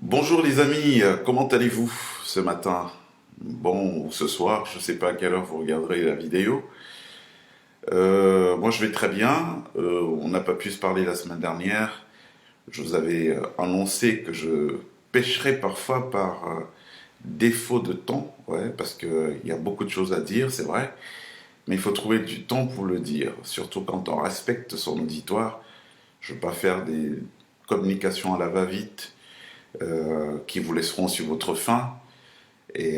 Bonjour les amis, comment allez-vous ce matin? Bon, ou ce soir, je ne sais pas à quelle heure vous regarderez la vidéo. Moi je vais très bien, on n'a pas pu se parler la semaine dernière. Je vous avais annoncé que je pêcherais parfois par défaut de temps, ouais, parce qu'il y a beaucoup de choses à dire, c'est vrai, mais il faut trouver du temps pour le dire, surtout quand on respecte son auditoire. Je ne veux pas faire des communications à la va-vite qui vous laisseront sur votre faim et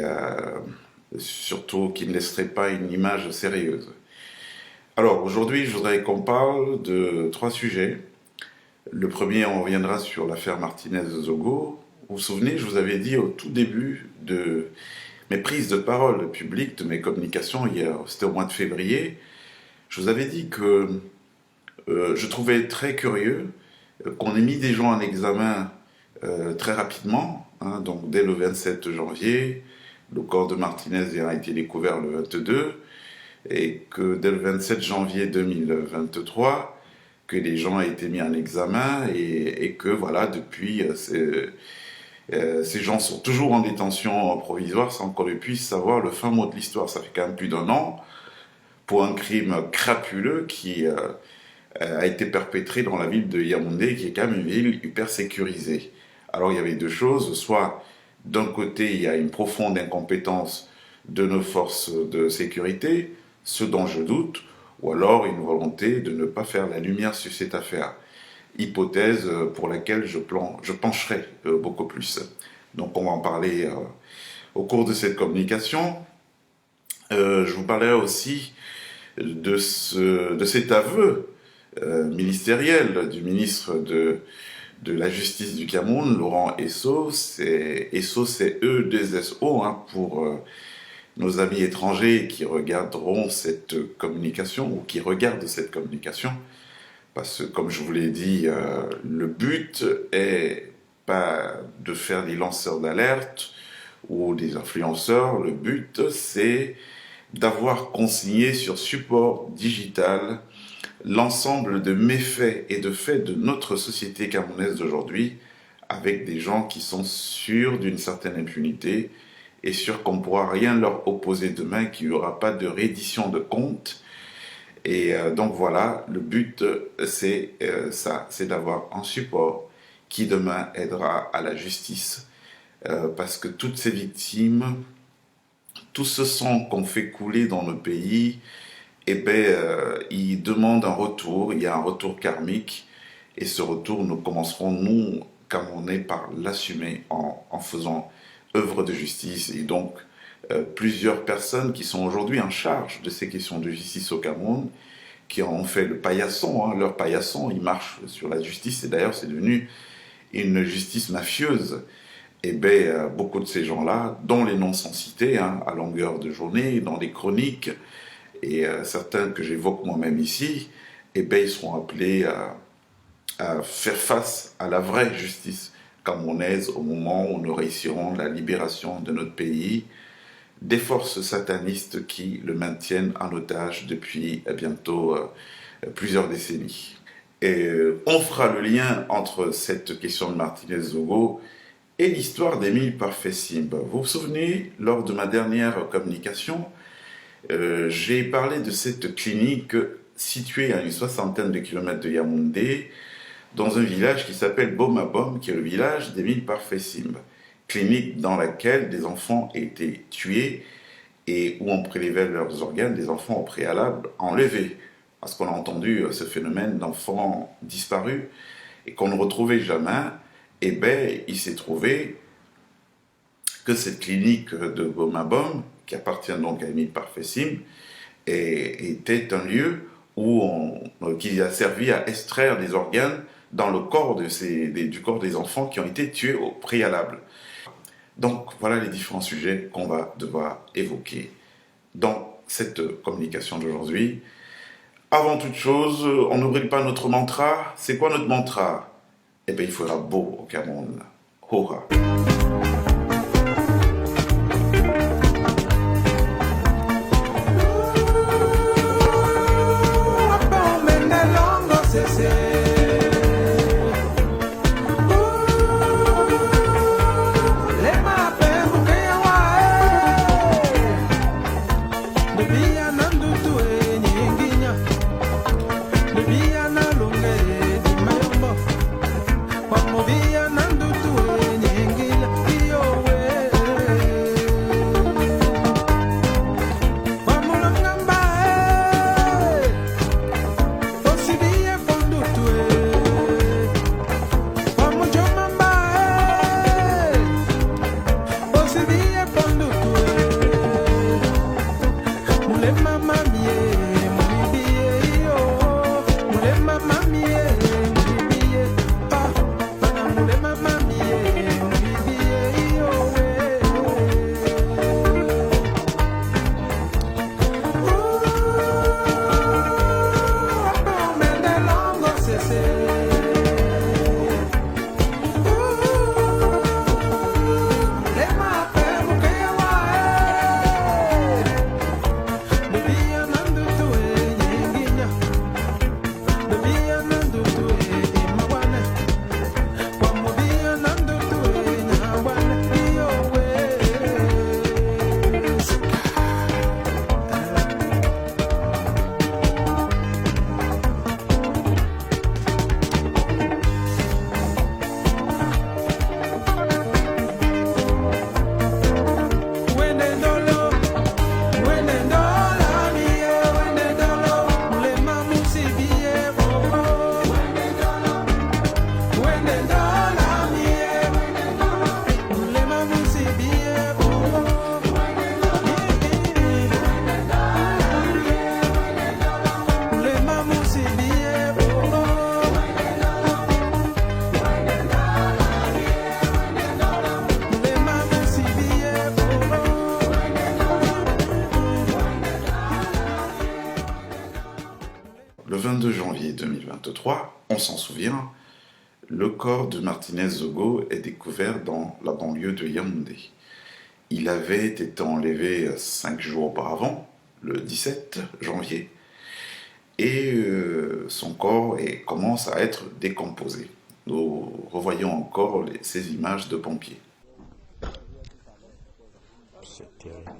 surtout qui ne laisseraient pas une image sérieuse. Alors aujourd'hui, je voudrais qu'on parle de trois sujets. Le premier, on reviendra sur l'affaire Martinez-Zogo. Vous vous souvenez, je vous avais dit au tout début de mes prises de parole publiques, de mes communications, hier, c'était au mois de février, je vous avais dit que je trouvais très curieux qu'on ait mis des gens en examen très rapidement, hein, donc dès le 27 janvier, le corps de Martinez a été découvert le 22, et que dès le 27 janvier 2023, que les gens aient été mis en examen et que voilà, depuis, ces gens sont toujours en détention provisoire sans qu'on puisse savoir le fin mot de l'histoire. Ça fait quand même plus d'un an pour un crime crapuleux qui a été perpétré dans la ville de Yaoundé, qui est quand même une ville hyper sécurisée. Alors il y avait deux choses, soit d'un côté il y a une profonde incompétence de nos forces de sécurité, ce dont je doute, ou alors une volonté de ne pas faire la lumière sur cette affaire, hypothèse pour laquelle je pencherai beaucoup plus. Donc on va en parler au cours de cette communication. Je vous parlerai aussi de cet aveu ministériel du ministre de la Justice du Cameroun, Laurent Esso. Esso, c'est E2SO, hein, pour nos amis étrangers qui regarderont cette communication ou qui regardent cette communication. Parce que, comme je vous l'ai dit, le but est pas de faire des lanceurs d'alerte ou des influenceurs. Le but, c'est d'avoir consigné sur support digital l'ensemble de méfaits et de faits de notre société camerounaise d'aujourd'hui, avec des gens qui sont sûrs d'une certaine impunité et sûrs qu'on ne pourra rien leur opposer demain, qu'il n'y aura pas de reddition de comptes. Et donc voilà, le but c'est ça, c'est d'avoir un support qui demain aidera à la justice. Parce que toutes ces victimes, tout ce sang qu'on fait couler dans le pays, eh ben, il demande un retour, il y a un retour karmique, et ce retour, nous commencerons, nous, Camerounais, par l'assumer en faisant œuvre de justice. Et donc, plusieurs personnes qui sont aujourd'hui en charge de ces questions de justice au Cameroun, qui en ont fait le paillasson, hein, leur paillasson, ils marchent sur la justice, et d'ailleurs c'est devenu une justice mafieuse. Et bien, beaucoup de ces gens-là, dont les noms sont cités, hein, à longueur de journée, dans des chroniques, et certains que j'évoque moi-même ici, eh bien, ils seront appelés à faire face à la vraie justice camerounaise au moment où nous réussirons la libération de notre pays des forces satanistes qui le maintiennent en otage depuis bientôt plusieurs décennies. Et on fera le lien entre cette question de Martinez-Zogo et l'histoire d'Émile Parfait-Simba. Vous vous souvenez, lors de ma dernière communication, j'ai parlé de cette clinique située à une soixantaine de kilomètres de Yaoundé, dans un village qui s'appelle Bomabom, qui est le village d'Émile Parfait-Simba. Clinique dans laquelle des enfants étaient tués et où on prélevait leurs organes, des enfants au préalable enlevés. Parce qu'on a entendu ce phénomène d'enfants disparus et qu'on ne retrouvait jamais. Eh bien, il s'est trouvé que cette clinique de Bomabom, qui appartient donc à Émile Parfait-Simba, était un lieu qui a servi à extraire des organes dans le corps du corps des enfants qui ont été tués au préalable. Donc voilà les différents sujets qu'on va devoir évoquer dans cette communication d'aujourd'hui. Avant toute chose, on n'oublie pas notre mantra. C'est quoi notre mantra? Eh bien, il fera beau au Cameroun. Hora. 2023, on s'en souvient, le corps de Martinez Zogo est découvert dans la banlieue de Yaoundé. Il avait été enlevé 5 jours auparavant, le 17 janvier, et son corps commence à être décomposé. Nous revoyons encore ces images de pompiers. C'est terrible.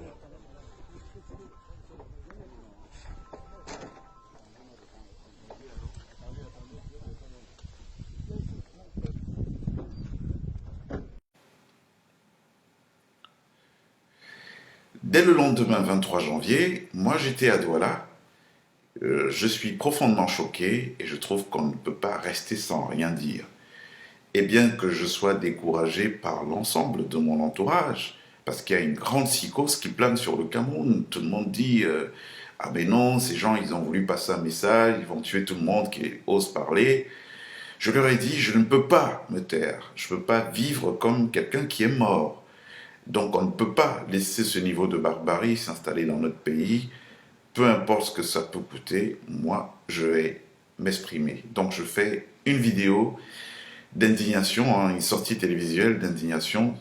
Dès le lendemain 23 janvier, moi j'étais à Douala. Je suis profondément choqué et je trouve qu'on ne peut pas rester sans rien dire. Et bien que je sois découragé par l'ensemble de mon entourage, parce qu'il y a une grande psychose qui plane sur le Cameroun, tout le monde dit ah ben non, ces gens ils ont voulu passer un message, ils vont tuer tout le monde qui ose parler. Je leur ai dit je ne peux pas me taire, je ne peux pas vivre comme quelqu'un qui est mort. Donc on ne peut pas laisser ce niveau de barbarie s'installer dans notre pays. Peu importe ce que ça peut coûter, moi, je vais m'exprimer. Donc, je fais une vidéo d'indignation, une sortie télévisuelle d'indignation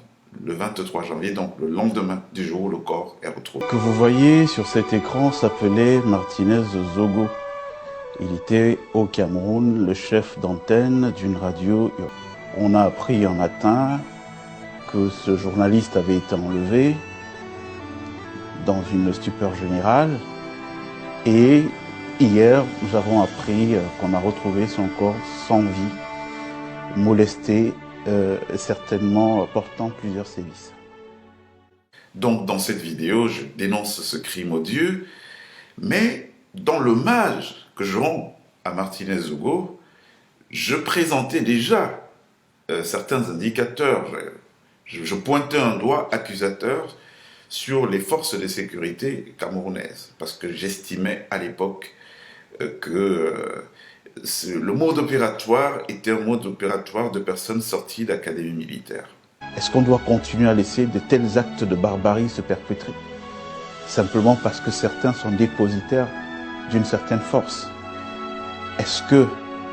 le 23 janvier, donc le lendemain du jour où le corps est retrouvé. Ce que vous voyez sur cet écran s'appelait Martinez Zogo. Il était au Cameroun, le chef d'antenne d'une radio. On a appris en matin que ce journaliste avait été enlevé dans une stupeur générale. Et hier, nous avons appris qu'on a retrouvé son corps sans vie, molesté, certainement portant plusieurs sévices. Donc, dans cette vidéo, je dénonce ce crime odieux, mais dans l'hommage que je rends à Martinez Zogo, je présentais déjà certains indicateurs. Je pointais un doigt accusateur sur les forces de sécurité camerounaises, parce que j'estimais à l'époque que le mode opératoire était un mode opératoire de personnes sorties d'académie militaire. Est-ce qu'on doit continuer à laisser de tels actes de barbarie se perpétrer, simplement parce que certains sont dépositaires d'une certaine force? Est-ce que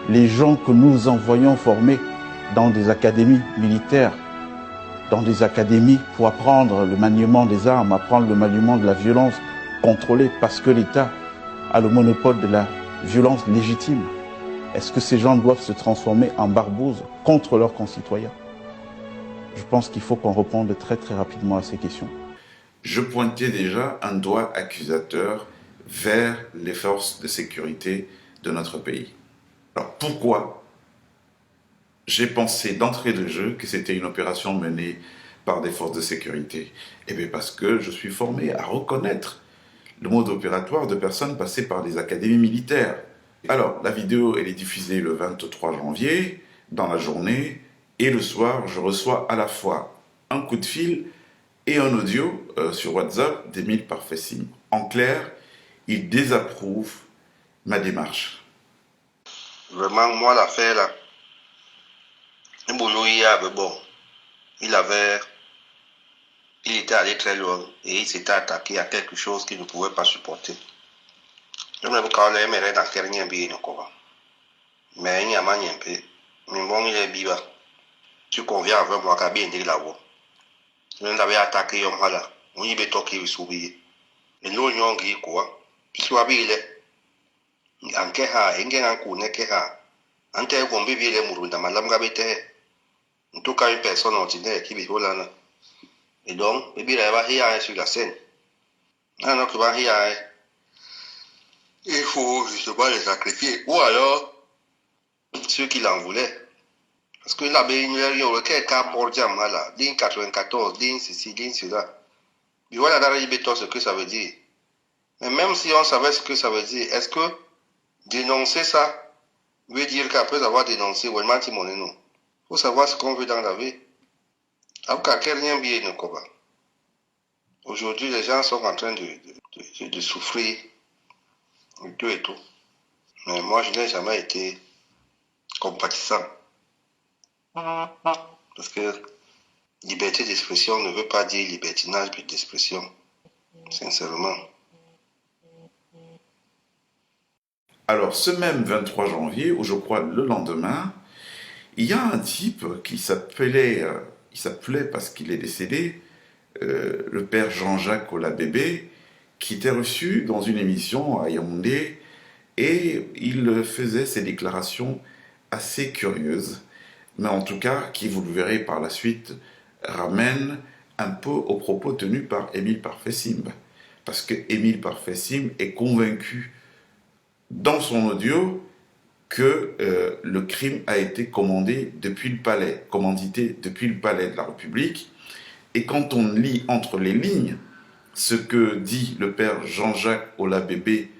les gens que nous envoyons former dans des académies militaires, dans des académies pour apprendre le maniement des armes, apprendre le maniement de la violence contrôlée parce que l'État a le monopole de la violence légitime. Est-ce que ces gens doivent se transformer en barbouzes contre leurs concitoyens? Je pense qu'il faut qu'on réponde très très rapidement à ces questions. Je pointais déjà un doigt accusateur vers les forces de sécurité de notre pays. Alors pourquoi j'ai pensé d'entrée de jeu que c'était une opération menée par des forces de sécurité? Eh bien parce que je suis formé à reconnaître le mode opératoire de personnes passées par des académies militaires. Alors, la vidéo, elle est diffusée le 23 janvier, dans la journée, et le soir, je reçois à la fois un coup de fil et un audio sur WhatsApp d'Émile Parfait-Signe. En clair, il désapprouve ma démarche. Vraiment, moi, l'affaire là, bon, il était allé très loin et il s'était attaqué à quelque chose qu'il ne pouvait pas supporter. Je me quand les mères dans dernier bien encore. Mais il n'y a pas un peu. Mais bon, il est biba. Tu conviens avec moi qu'à bien dire là-haut. Je l'avais attaqué yom hala. On y beto qui est souillé. Et l'eau nyongi quoi. Il soit bien. Anke ha, enge anku ne ke ha. Ante gombe bien les murunda malam gabete. En tout cas, une personne ordinaire qui vit là. Et donc, il va y sur la scène. Alors qu'il va y il faut justement les sacrifier. Ou alors, ceux qui l'en voulaient. Parce que là, il y a eu quelqu'un pour dire, là, ligne 94, ligne ceci, ligne cela. Mais voilà, dans le ce que ça veut dire. Mais même si on savait ce que ça veut dire, est-ce que dénoncer ça veut dire qu'après avoir dénoncé, il faut savoir ce qu'on veut dans la vie. Aujourd'hui, les gens sont en train de souffrir et tout et tout. Mais moi, je n'ai jamais été compatissant. Parce que liberté d'expression ne veut pas dire libertinage d'expression. Sincèrement. Alors, ce même 23 janvier, ou je crois le lendemain, il y a un type qui s'appelait, il s'appelait parce qu'il est décédé, le père Jean-Jacques Olabébé, qui était reçu dans une émission à Yaoundé, et il faisait ses déclarations assez curieuses, mais en tout cas, qui, vous le verrez par la suite, ramène un peu aux propos tenus par Émile Parfait-Simb. Parce que Émile Parfait-Simb est convaincu dans son audio que le crime a été commandé depuis le palais, commandité depuis le palais de la République. Et quand on lit entre les lignes ce que dit le père Jean-Jacques Olabébé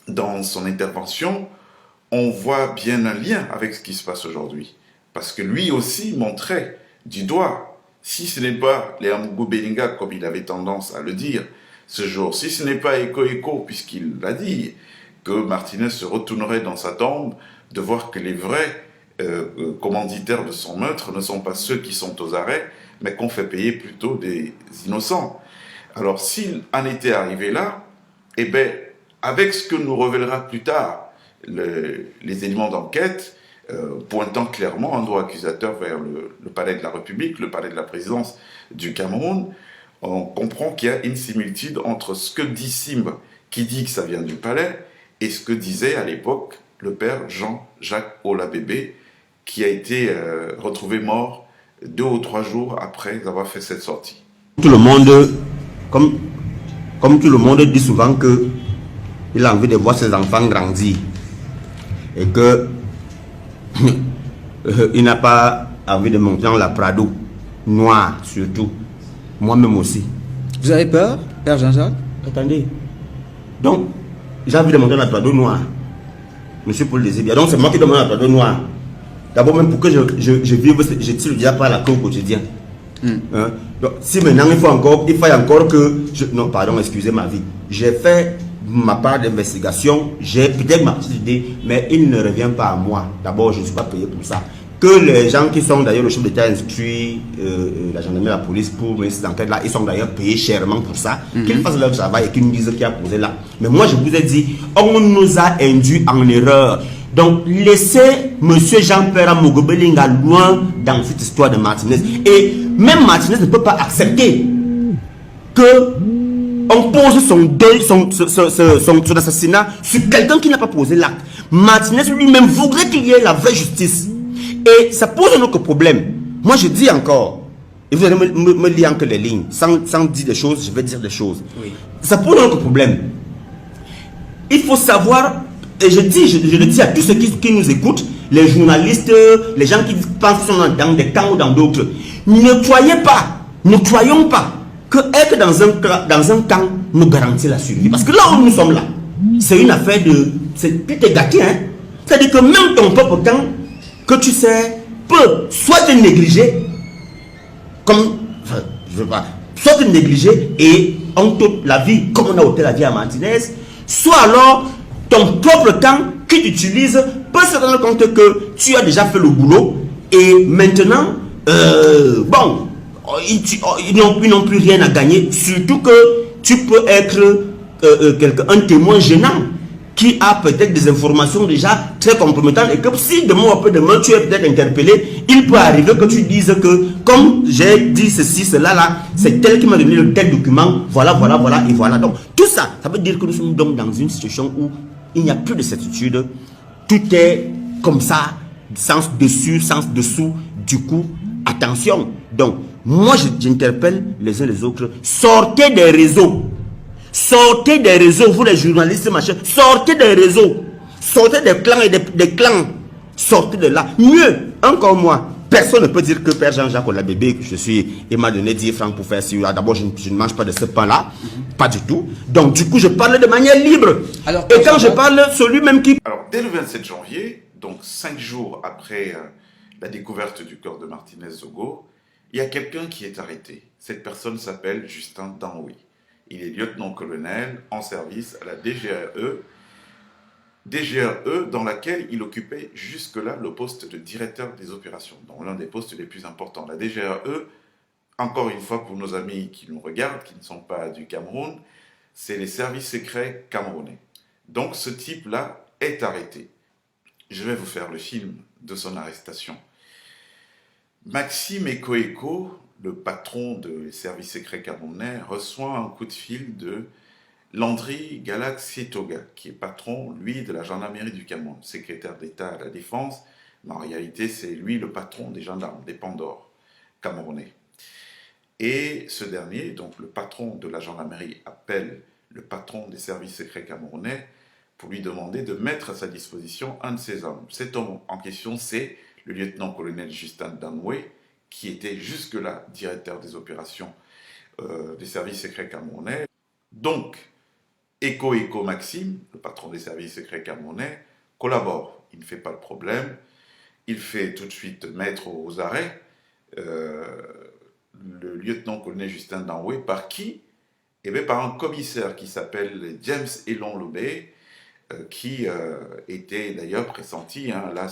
dans son intervention, on voit bien un lien avec ce qui se passe aujourd'hui. Parce que lui aussi montrait du doigt, si ce n'est pas les Amougou Belinga, comme il avait tendance à le dire ce jour, si ce n'est pas Eko, puisqu'il l'a dit, que Martinez se retournerait dans sa tombe, de voir que les vrais commanditaires de son meurtre ne sont pas ceux qui sont aux arrêts, mais qu'on fait payer plutôt des innocents. Alors s'il en était arrivé là, eh bien, avec ce que nous révélera plus tard les éléments d'enquête, pointant clairement un doigt accusateur vers le palais de la République, le palais de la présidence du Cameroun, on comprend qu'il y a une similitude entre ce que dit Simb, qui dit que ça vient du palais, et ce que disait à l'époque le père Jean-Jacques Olabébé, qui a été retrouvé mort 2 ou 3 jours après avoir fait cette sortie. Tout le monde, comme tout le monde dit souvent que il a envie de voir ses enfants grandir et que il n'a pas envie de monter dans la Prado noire surtout. Moi-même aussi. Vous avez peur, Père Jean-Jacques? Attendez. Donc, j'ai envie de monter dans la Prado noire. Monsieur Paul Désébia. Donc, c'est moi qui demande la Prado noire. D'abord, même pour que je vive, je tire déjà pas la queue au quotidien. Hein? Donc, si maintenant il faut encore que non, pardon, excusez ma vie. J'ai fait ma part d'investigation, j'ai peut-être ma petite idée, mais il ne revient pas à moi. D'abord, je ne suis pas payé pour ça. Que les gens qui sont d'ailleurs le chef d'État instruit la gendarmerie et la police pour mener cette enquête-là, ils sont d'ailleurs payés chèrement pour ça, qu'ils fassent leur travail et qu'ils nous disent qui a posé là. Mais moi, je vous ai dit, on nous a induit en erreur. Donc, laissez M. Jean-Pierre Amougou Belinga loin dans cette histoire de Martinez. Et même Martinez ne peut pas accepter que on pose son deuil, son assassinat sur quelqu'un qui n'a pas posé l'acte. Martinez lui-même voudrait qu'il y ait la vraie justice. Et ça pose un autre problème. Moi, je dis encore, et vous allez me lire que les lignes, sans dire des choses, je vais dire des choses. Oui. Ça pose un autre problème. Il faut savoir, et je le dis à tous ceux qui nous écoutent, les journalistes, les gens qui pensent qu'ils sont dans des camps ou dans d'autres, ne croyons pas que être dans un camp nous garantit la survie. Parce que là où nous sommes là, c'est une affaire de... tout est gâté, hein. C'est-à-dire que même ton propre camp, que tu sais, peut soit te négliger, comme, enfin, je veux pas, soit te négliger et on t'ôte la vie, comme on a ôté la vie à Martinez, soit alors ton propre camp qui t'utilise peut se rendre compte que tu as déjà fait le boulot et maintenant, bon, ils n'ont plus rien à gagner, surtout que tu peux être un témoin gênant qui a peut-être des informations déjà très compromettantes et que si demain ou après-demain tu es peut-être interpellé, il peut arriver que tu dises que comme j'ai dit ceci, cela là, c'est tel qui m'a donné le tel document, voilà, et voilà. Donc tout ça, ça veut dire que nous sommes donc dans une situation où il n'y a plus de certitude, tout est comme ça, sens dessus, sens dessous, du coup, attention. Donc, moi j'interpelle les uns les autres, sortez des réseaux. Sortez des réseaux, vous les journalistes, machin, sortez des réseaux, sortez des clans et des clans, sortez de là. Mieux, encore moi, personne ne peut dire que Père Jean-Jacques Olabébé, que je suis, il m'a donné 10 francs pour faire celui-là. D'abord, je ne mange pas de ce pain-là, pas du tout. Donc, du coup, je parle de manière libre. Alors, et quand je parle, celui même qui... Alors, dès le 27 janvier, donc 5 jours après la découverte du corps de Martinez Zogo, il y a quelqu'un qui est arrêté. Cette personne s'appelle Justin Danhoui. Il est lieutenant-colonel en service à la DGRE dans laquelle il occupait jusque-là le poste de directeur des opérations, donc l'un des postes les plus importants. La DGRE, encore une fois pour nos amis qui nous regardent, qui ne sont pas du Cameroun, c'est les services secrets camerounais. Donc ce type-là est arrêté. Je vais vous faire le film de son arrestation. Maxime Eko, le patron des services secrets camerounais, reçoit un coup de fil de Landry Galaxy-Toga, qui est patron, lui, de la gendarmerie du Cameroun, secrétaire d'État à la Défense, mais en réalité, c'est lui le patron des gendarmes, des Pandores camerounais. Et ce dernier, donc le patron de la gendarmerie, appelle le patron des services secrets camerounais pour lui demander de mettre à sa disposition un de ses hommes. Cet homme en question, c'est le lieutenant-colonel Justin Danoué, qui était jusque-là directeur des opérations des services secrets camerounais. Donc, Eko Maxime, le patron des services secrets camerounais, collabore. Il ne fait pas le problème. Il fait tout de suite mettre aux arrêts le lieutenant-colonel Justin Danoué, par qui? Eh bien, par un commissaire qui s'appelle James Elon Lobé, qui était d'ailleurs pressenti là,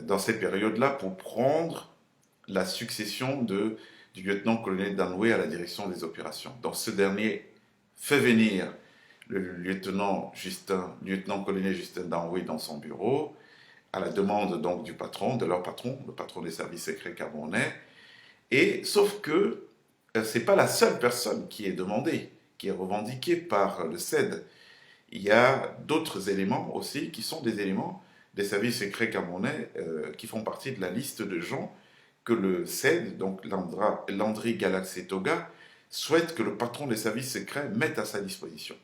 dans ces périodes-là pour prendre la succession du lieutenant-colonel Danoué à la direction des opérations. Donc ce dernier fait venir le lieutenant-colonel Justin Danoué dans son bureau, à la demande donc du patron, de leur patron, le patron des services secrets camerounais. Et sauf que ce n'est pas la seule personne qui est demandée, qui est revendiquée par le CED. Il y a d'autres éléments aussi qui sont des éléments des services secrets camerounais qui font partie de la liste de gens que le CED, donc Landry Galaxy-Toga, souhaite que le patron des services secrets mette à sa disposition.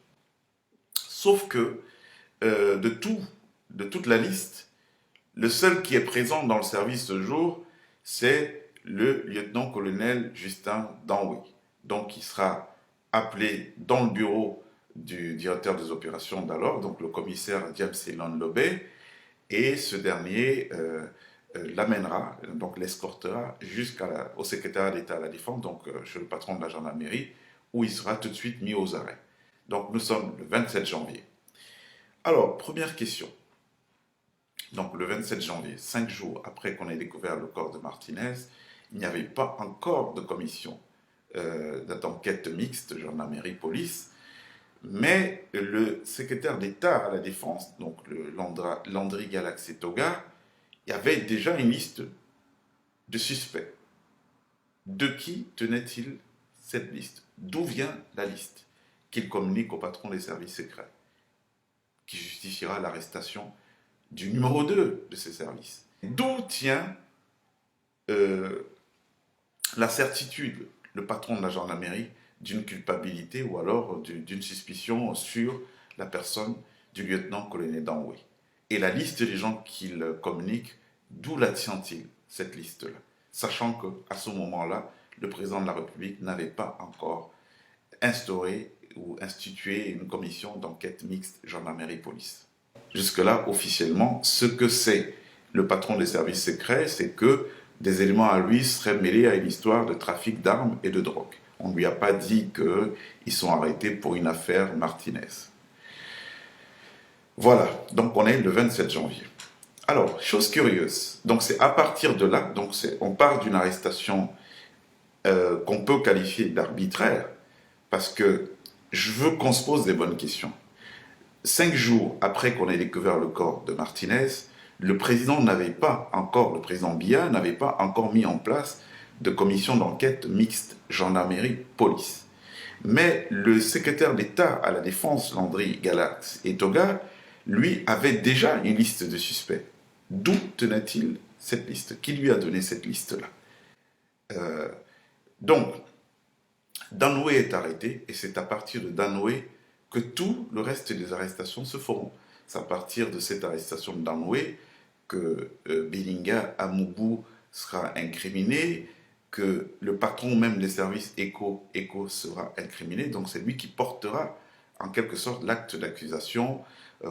Sauf que de toute la liste, le seul qui est présent dans le service ce jour, c'est le lieutenant-colonel Justin Danoué. Donc il sera appelé dans le bureau du directeur des opérations d'alors, donc le commissaire James Elon Lobé, et ce dernier l'amènera, donc l'escortera jusqu'au secrétariat d'État à la Défense, donc chez le patron de la gendarmerie, où il sera tout de suite mis aux arrêts. Donc nous sommes le 27 janvier. Alors, première question. Donc le 27 janvier, 5 jours après qu'on ait découvert le corps de Martinez, il n'y avait pas encore de commission d'enquête mixte gendarmerie-police, mais le secrétaire d'État à la Défense, donc le Landry Galaxy-Toga, il y avait déjà une liste de suspects. De qui tenait-il cette liste? D'où vient la liste qu'il communique au patron des services secrets, qui justifiera l'arrestation du numéro 2 de ces services? D'où tient la certitude, le patron de la gendarmerie, d'une culpabilité ou alors d'une suspicion sur la personne du lieutenant-colonel Danoué? Et la liste des gens qu'il communique, d'où la tient-il, cette liste-là? Sachant qu'à ce moment-là, le président de la République n'avait pas encore instauré ou institué une commission d'enquête mixte gendarmerie-police. Jusque-là, officiellement, ce que c'est le patron des services secrets, c'est que des éléments à lui seraient mêlés à une histoire de trafic d'armes et de drogue. On ne lui a pas dit qu'ils sont arrêtés pour une affaire Martinez. Voilà, donc on est le 27 janvier. Alors, chose curieuse, donc c'est à partir de là, donc on part d'une arrestation qu'on peut qualifier d'arbitraire, parce que je veux qu'on se pose des bonnes questions. 5 jours après qu'on ait découvert le corps de Martinez, le président Biya n'avait pas encore mis en place de commission d'enquête mixte gendarmerie-police. Mais le secrétaire d'État à la Défense, Landry Galaxy-Toga, lui avait déjà une liste de suspects. D'où tenait-il cette liste? Qui lui a donné cette liste-là? Donc, Danoué est arrêté, et c'est à partir de Danoué que tout le reste des arrestations se feront. C'est à partir de cette arrestation de Danoué que Belinga Amoubou sera incriminé, que le patron même des services Eko sera incriminé. Donc c'est lui qui portera en quelque sorte l'acte d'accusation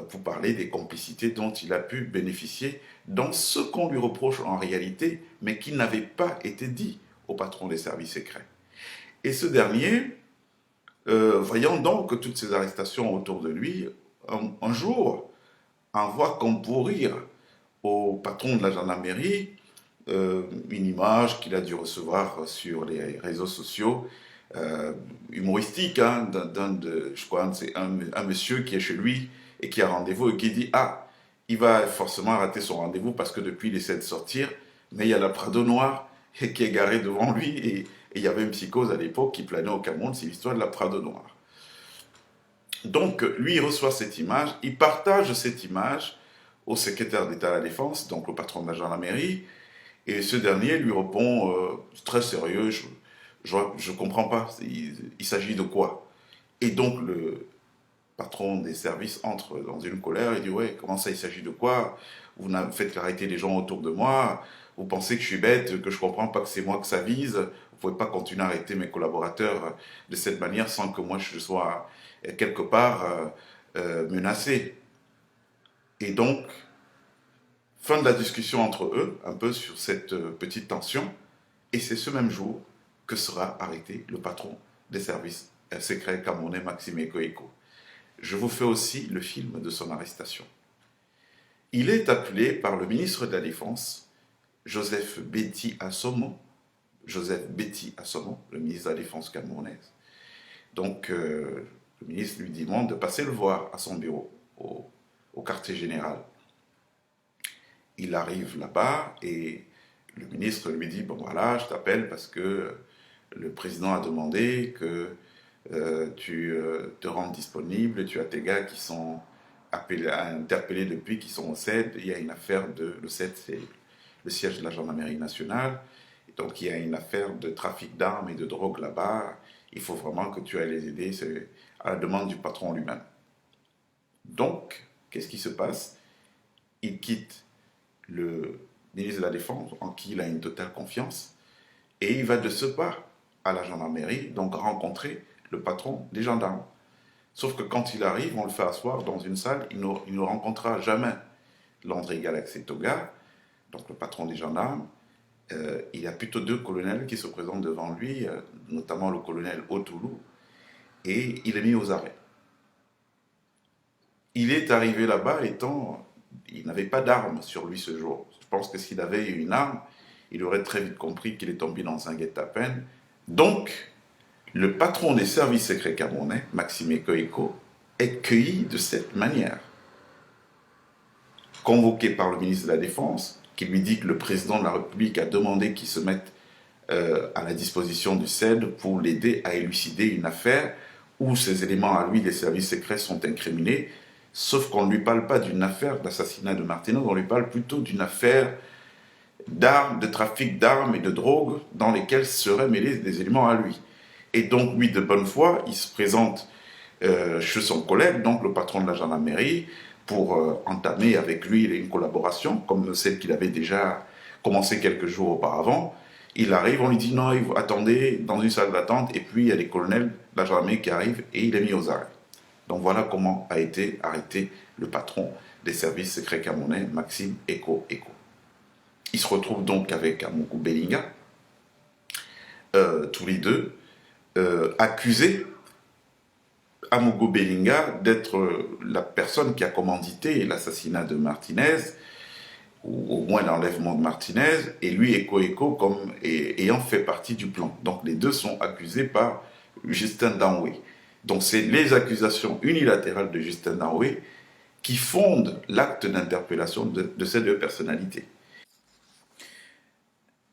pour parler des complicités dont il a pu bénéficier dans ce qu'on lui reproche en réalité, mais qui n'avait pas été dit au patron des services secrets. Et ce dernier, voyant donc toutes ces arrestations autour de lui, un jour envoie concourir au patron de la gendarmerie une image qu'il a dû recevoir sur les réseaux sociaux humoristique, hein, je crois, c'est un monsieur qui est chez lui et qui a rendez-vous et qui dit, ah, il va forcément rater son rendez-vous parce que depuis il essaie de sortir, mais il y a la Prado noire qui est garée devant lui et il y avait une psychose à l'époque qui planait au Cameroun, c'est l'histoire de la Prado noire. Donc lui il reçoit cette image, il partage cette image au secrétaire d'État à la Défense, donc le patron de la gendarmerie, et ce dernier lui répond très sérieux, je comprends pas, il s'agit de quoi? Et donc le patron des services entre dans une colère et dit, ouais, comment ça, il s'agit de quoi? Vous faites qu'arrêter les gens autour de moi, vous pensez que je suis bête, que je comprends pas que c'est moi que ça vise, vous pouvez pas continuer à arrêter mes collaborateurs de cette manière sans que moi je sois quelque part menacé. Et donc, fin de la discussion entre eux, un peu sur cette petite tension, et c'est ce même jour que sera arrêté le patron des services secrets camerounais, Maxime Eko. Je vous fais aussi le film de son arrestation. Il est appelé par le ministre de la Défense, Joseph Betty Assomo, le ministre de la Défense camerounaise. Donc, le ministre lui demande de passer le voir à son bureau, au quartier général. Il arrive là-bas et le ministre lui dit, bon voilà, je t'appelle parce que le président a demandé que tu te rendes disponible, tu as tes gars qui sont interpellés depuis, qui sont au CED, il y a une affaire le CED, c'est le siège de la gendarmerie nationale, donc il y a une affaire de trafic d'armes et de drogue là-bas, il faut vraiment que tu ailles les aider, c'est à la demande du patron lui-même. Donc, qu'est-ce qui se passe? Il quitte le ministre de la Défense, en qui il a une totale confiance, et il va de ce pas à la gendarmerie, donc rencontrer le patron des gendarmes. Sauf que quand il arrive, on le fait asseoir dans une salle, il ne rencontrera jamais l'André Galaxé Toga, donc le patron des gendarmes. Il y a plutôt deux colonels qui se présentent devant lui, notamment le colonel Otoulou, et il est mis aux arrêts. Il est arrivé là-bas il n'avait pas d'arme sur lui ce jour. Je pense que s'il avait eu une arme, il aurait très vite compris qu'il est tombé dans un guet-apens. Donc, le patron des services secrets camerounais, Maxime Eko, est cueilli de cette manière. Convoqué par le ministre de la Défense, qui lui dit que le président de la République a demandé qu'il se mette à la disposition du CED pour l'aider à élucider une affaire où ces éléments à lui des services secrets sont incriminés, sauf qu'on ne lui parle pas d'une affaire d'assassinat de Martinez, on lui parle plutôt d'une affaire de trafic d'armes et de drogue dans lesquelles seraient mêlés des éléments à lui. Et donc, lui, de bonne foi, il se présente chez son collègue, donc le patron de la gendarmerie, pour entamer avec lui une collaboration, comme celle qu'il avait déjà commencé quelques jours auparavant. Il arrive, on lui dit non, attendez dans une salle d'attente, et puis il y a des colonels de la gendarmerie qui arrivent, et il est mis aux arrêts. Donc voilà comment a été arrêté le patron des services secrets camerounais, Maxime Eko. Il se retrouve donc avec Amougou Bellinga, tous les deux, accusés, Amougou Bellinga d'être la personne qui a commandité l'assassinat de Martinez, ou au moins l'enlèvement de Martinez, et lui, Eko, comme ayant fait partie du plan. Donc les deux sont accusés par Justin Danoué. Donc c'est les accusations unilatérales de Justin Danoué qui fondent l'acte d'interpellation de ces deux personnalités.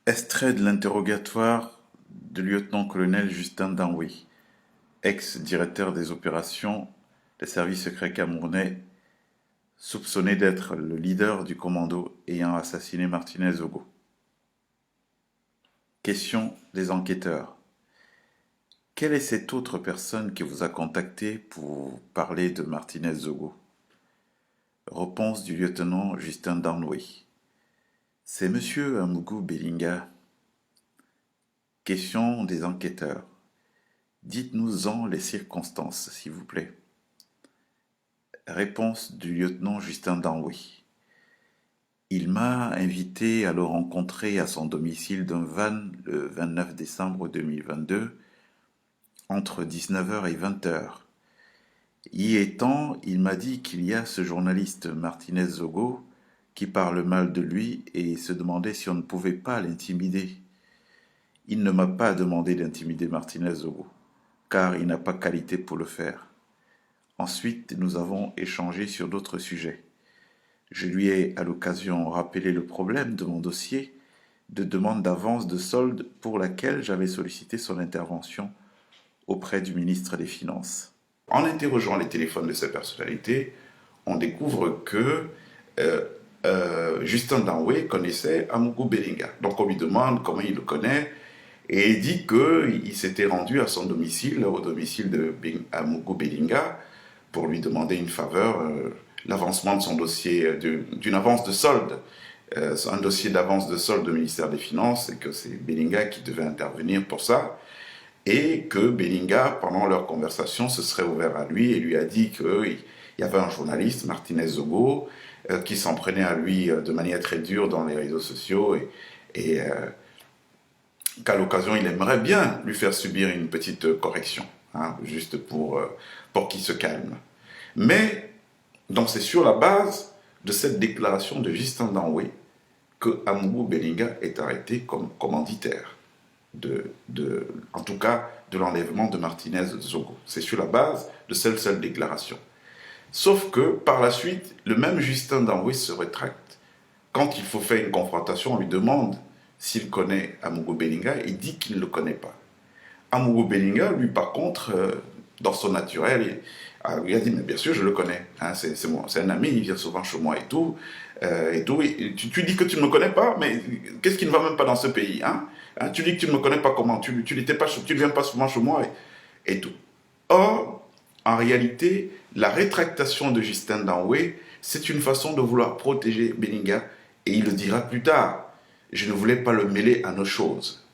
Extrait de l'interrogatoire du lieutenant-colonel Justin Danoué, ex-directeur des opérations des services secrets camerounais, soupçonné d'être le leader du commando ayant assassiné Martinez Zogo. Question des enquêteurs. Quelle est cette autre personne qui vous a contacté pour parler de Martinez Zogo? Réponse du lieutenant Justin Danoué. C'est monsieur Amougou Bellinga. Question des enquêteurs. Dites-nous-en les circonstances, s'il vous plaît. Réponse du lieutenant Justin Danoué. Il m'a invité à le rencontrer à son domicile d'un van le 29 décembre 2022, entre 19h et 20h. Y étant, il m'a dit qu'il y a ce journaliste Martinez Zogo qui parle mal de lui et se demandait si on ne pouvait pas l'intimider. il ne m'a pas demandé d'intimider Martinez Zogo, car il n'a pas qualité pour le faire. Ensuite, nous avons échangé sur d'autres sujets. Je lui ai à l'occasion rappelé le problème de mon dossier de demande d'avance de solde pour laquelle j'avais sollicité son intervention auprès du ministre des Finances. En interrogeant les téléphones de ces personnalités, on découvre que Justin Danwe connaissait Amougou Belinga. Donc on lui demande comment il le connaît et il dit qu'il s'était rendu à son domicile, au domicile de Amougou Belinga, pour lui demander une faveur, l'avancement de son dossier, d'une avance de solde, un dossier d'avance de solde au ministère des Finances, et que c'est Belinga qui devait intervenir pour ça, et que Belinga, pendant leur conversation, se serait ouvert à lui et lui a dit qu'il y avait un journaliste, Martinez Zogo, qui s'en prenait à lui de manière très dure dans les réseaux sociaux et qu'à l'occasion, il aimerait bien lui faire subir une petite correction, hein, juste pour qu'il se calme. Mais, donc c'est sur la base de cette déclaration de Justin Danwe que Amougou Belinga est arrêté comme commanditaire, en tout cas de l'enlèvement de Martinez Zogo. C'est sur la base de cette seule déclaration. Sauf que, par la suite, le même Justin Danwe se rétracte. Quand il faut faire une confrontation, on lui demande s'il connaît Amougou Belinga, il dit qu'il ne le connaît pas. Amougou Belinga, lui, par contre, dans son naturel, il a dit, mais bien sûr, je le connais. Hein, c'est un ami, il vient souvent chez moi et tout. Tu dis que tu ne me connais pas, mais qu'est-ce qui ne va même pas dans ce pays, hein? Tu dis que tu ne me connais pas comment? Tu ne viens pas souvent chez moi et tout. Or, en réalité, la rétractation de Justin Danwe, c'est une façon de vouloir protéger Belinga. Et il le dira plus tard. Je ne voulais pas le mêler à nos choses.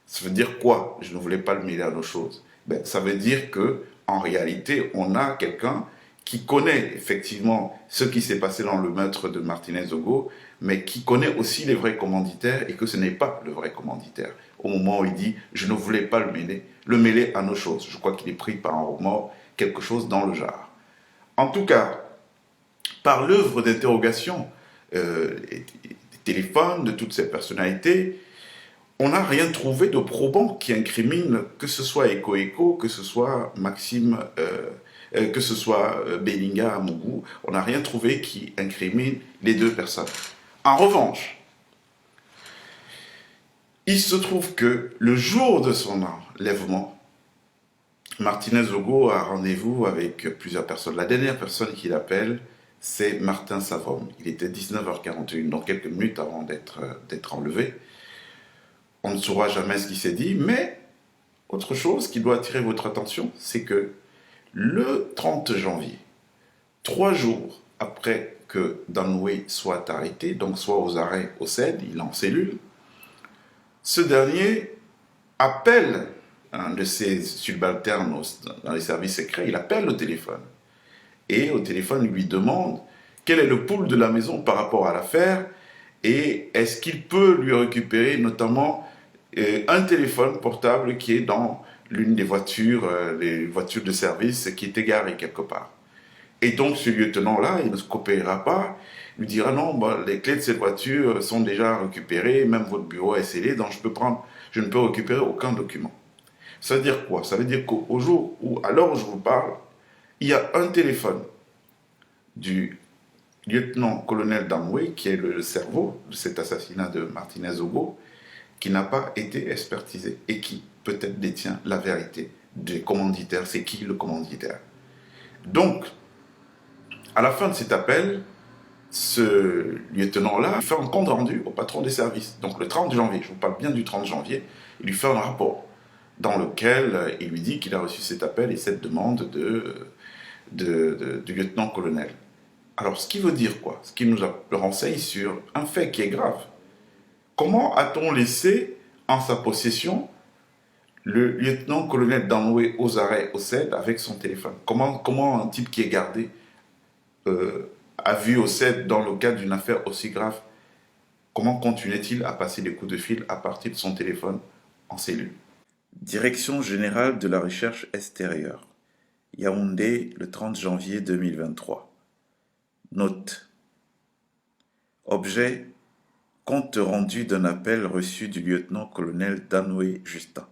Ça veut dire quoi? Je ne voulais pas le mêler à nos choses. Ben, ça veut dire que, en réalité, on a quelqu'un qui connaît effectivement ce qui s'est passé dans le meurtre de Martinez Zogo, mais qui connaît aussi les vrais commanditaires et que ce n'est pas le vrai commanditaire. Au moment où il dit « je ne voulais pas le mêler à nos choses ». Je crois qu'il est pris par un remords, quelque chose dans le genre. En tout cas, par l'œuvre d'interrogation des téléphones de toutes ces personnalités, on n'a rien trouvé de probant qui incrimine que ce soit Eko, que ce soit Maxime, que ce soit Belinga, Amougou. On n'a rien trouvé qui incrimine les deux personnes. En revanche, il se trouve que le jour de son enlèvement, Martinez Zogo a rendez-vous avec plusieurs personnes. La dernière personne qu'il appelle, c'est Martin Savom. Il était 19h41, donc quelques minutes avant d'être enlevé. On ne saura jamais ce qui s'est dit, mais autre chose qui doit attirer votre attention, c'est que le 30 janvier, 3 jours après que Danwe soit arrêté, donc soit aux arrêts au CED, il est en cellule, ce dernier appelle un de ses subalternes dans les services secrets, il appelle au téléphone. Et au téléphone, il lui demande quel est le pouls de la maison par rapport à l'affaire et est-ce qu'il peut lui récupérer notamment un téléphone portable qui est dans l'une des voitures, les voitures de service qui est égarée quelque part. Et donc ce lieutenant-là, il ne se coopérera pas, il lui dira non, les clés de cette voiture sont déjà récupérées, même votre bureau est scellé, donc je ne peux récupérer aucun document. Ça veut dire quoi? Ça veut dire qu'au jour où, à l'heure où je vous parle, il y a un téléphone du lieutenant-colonel Danwe, qui est le cerveau de cet assassinat de Martinez Zogo, qui n'a pas été expertisé et qui peut-être détient la vérité des commanditaires. C'est qui le commanditaire? Donc, à la fin de cet appel, ce lieutenant-là fait un compte rendu au patron des services. Donc le 30 janvier, je vous parle bien du 30 janvier, il lui fait un rapport dans lequel il lui dit qu'il a reçu cet appel et cette demande du lieutenant-colonel. Alors, ce qui veut dire quoi? Ce qui nous renseigne sur un fait qui est grave. Comment a-t-on laissé en sa possession le lieutenant-colonel Danwe aux arrêts au CED avec son téléphone? Comment un type qui est gardé a vu au CED dans le cadre d'une affaire aussi grave? Comment continuait-il à passer des coups de fil à partir de son téléphone en cellule? Direction générale de la recherche extérieure. Yaoundé, le 30 janvier 2023. Note. Objet: Compte rendu d'un appel reçu du lieutenant-colonel Danoué Justin.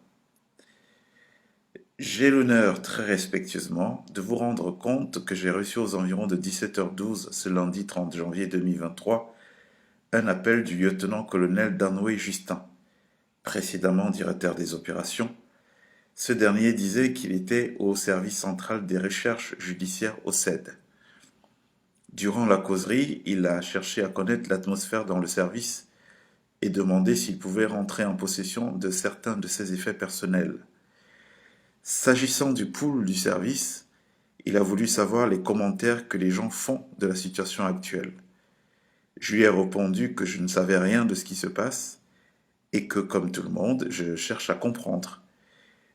J'ai l'honneur, très respectueusement, de vous rendre compte que j'ai reçu aux environs de 17h12 ce lundi 30 janvier 2023 un appel du lieutenant-colonel Danoué Justin, précédemment directeur des opérations. Ce dernier disait qu'il était au service central des recherches judiciaires au CED. Durant la causerie, il a cherché à connaître l'atmosphère dans le service et demandé s'il pouvait rentrer en possession de certains de ses effets personnels. S'agissant du pool du service, il a voulu savoir les commentaires que les gens font de la situation actuelle. Je lui ai répondu que je ne savais rien de ce qui se passe et que, comme tout le monde, je cherche à comprendre.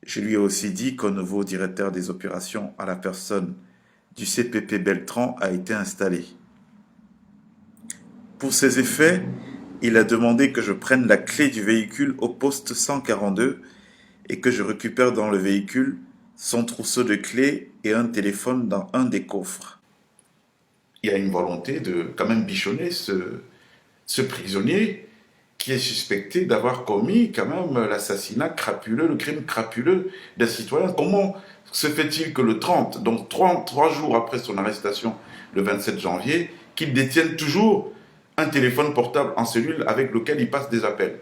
Je lui ai aussi dit qu'un nouveau directeur des opérations à la personne du CPP Beltran a été installé. Pour ces effets, il a demandé que je prenne la clé du véhicule au poste 142 et que je récupère dans le véhicule son trousseau de clés et un téléphone dans un des coffres. Il y a une volonté de quand même bichonner ce prisonnier qui est suspecté d'avoir commis quand même l'assassinat crapuleux, le crime crapuleux d'un citoyen. Comment se fait-il que le 30, donc trois jours après son arrestation, le 27 janvier, qu'il détienne toujours un téléphone portable en cellule avec lequel il passe des appels?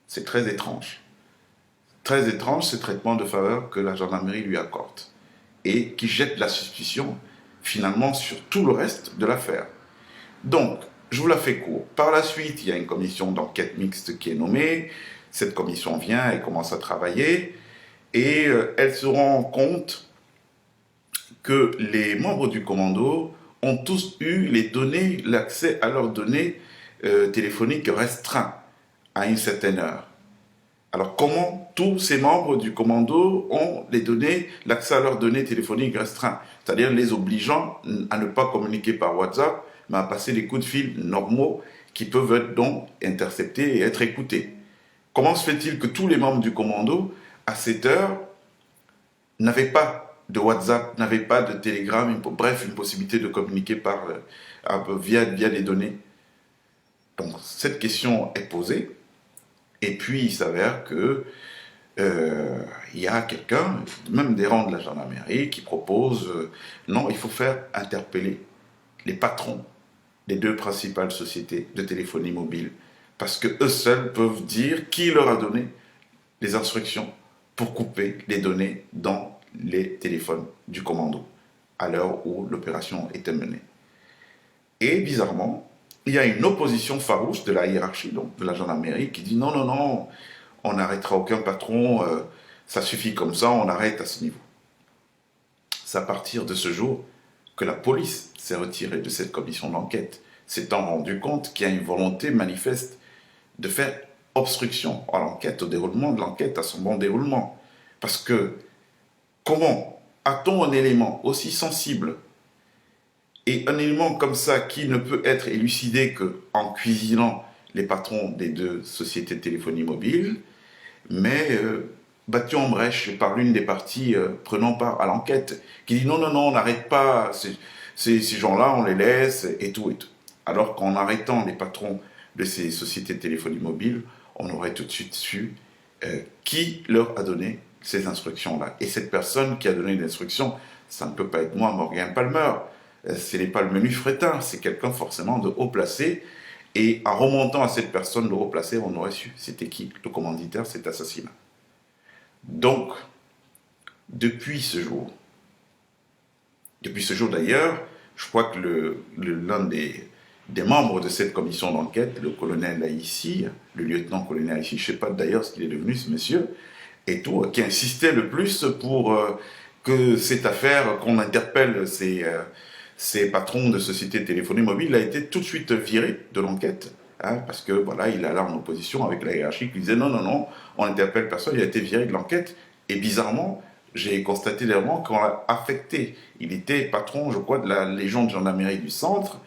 C'est très étrange. Très étrange ce traitement de faveur que la gendarmerie lui accorde et qui jette la suspicion finalement sur tout le reste de l'affaire. Donc, je vous la fais court. Par la suite, il y a une commission d'enquête mixte qui est nommée. Cette commission vient et commence à travailler et elle se rend compte que les membres du commando ont tous eu les données, l'accès à leurs données téléphoniques restreints à une certaine heure. Alors, comment tous ces membres du commando ont les données, l'accès à leurs données téléphoniques restreints, c'est-à-dire les obligeant à ne pas communiquer par WhatsApp, mais à passer des coups de fil normaux qui peuvent être donc interceptés et être écoutés. Comment se fait-il que tous les membres du commando, à cette heure, n'avaient pas de WhatsApp, n'avaient pas de Telegram, bref, une possibilité de communiquer via des données? Donc, cette question est posée. Et puis, il s'avère que il y a quelqu'un, même des rangs de la gendarmerie, qui propose non, il faut faire interpeller les patrons des deux principales sociétés de téléphonie mobile, parce que eux seuls peuvent dire qui leur a donné les instructions pour couper les données dans les téléphones du commando, à l'heure où l'opération était menée. Et bizarrement, il y a une opposition farouche de la hiérarchie, donc de la gendarmerie, qui dit non, non, non, on n'arrêtera aucun patron, ça suffit comme ça, on arrête à ce niveau. C'est à partir de ce jour que la police s'est retirée de cette commission d'enquête, s'étant rendu compte qu'il y a une volonté manifeste de faire obstruction à l'enquête, au déroulement de l'enquête, à son bon déroulement. Parce que comment a-t-on un élément aussi sensible et un élément comme ça qui ne peut être élucidé qu'en cuisinant les patrons des deux sociétés de téléphonie mobile, mais battu en brèche par l'une des parties prenant part à l'enquête, qui dit non, non, non, on n'arrête pas ces gens-là, on les laisse, et tout, et tout. Alors qu'en arrêtant les patrons de ces sociétés de téléphonie mobile, on aurait tout de suite su qui leur a donné ces instructions-là. Et cette personne qui a donné l'instruction, ça ne peut pas être moi, Morgan Palmer, ce n'est pas le menu Fretin, c'est quelqu'un forcément de haut placé. Et en remontant à cette personne de haut placé, on aurait su c'était qui le commanditaire de cet assassinat. Donc, depuis ce jour d'ailleurs, je crois que l'un des membres de cette commission d'enquête, le colonel Aïssi, le lieutenant-colonel Aïssi, je ne sais pas d'ailleurs ce qu'il est devenu ce monsieur, et tout, qui insistait le plus pour que cette affaire, qu'on interpelle ces patrons de sociétés de téléphonie mobile, a été tout de suite viré de l'enquête, hein, parce que voilà, il est là en opposition avec la hiérarchie qui disait non, non, non, on n'interpelle personne, il a été viré de l'enquête, et bizarrement, j'ai constaté dernièrement qu'on l'a affecté. Il était patron, je crois, de la Légion de gendarmerie du centre,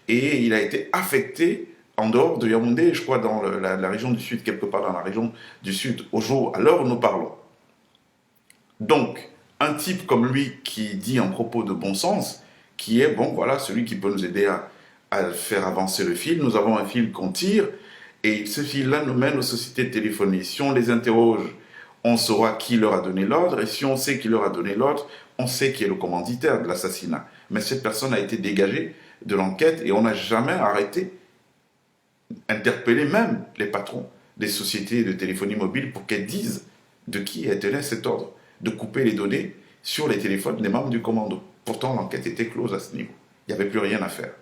et il a été affecté en dehors de Yaoundé, je crois, dans la région du Sud, quelque part dans la région du Sud, à l'heure où nous parlons. Donc, un type comme lui qui dit un propos de bon sens, qui est, bon, voilà, celui qui peut nous aider à faire avancer le fil. Nous avons un fil qu'on tire et ce fil-là nous mène aux sociétés de téléphonie. Si on les interroge, on saura qui leur a donné l'ordre et si on sait qui leur a donné l'ordre, on sait qui est le commanditaire de l'assassinat. Mais cette personne a été dégagée de l'enquête et on n'a jamais arrêté, interpellé même les patrons des sociétés de téléphonie mobile pour qu'elles disent de qui elles tenaient cet ordre de couper les données sur les téléphones des membres du commando. Pourtant, l'enquête était close à ce niveau. Il n'y avait plus rien à faire.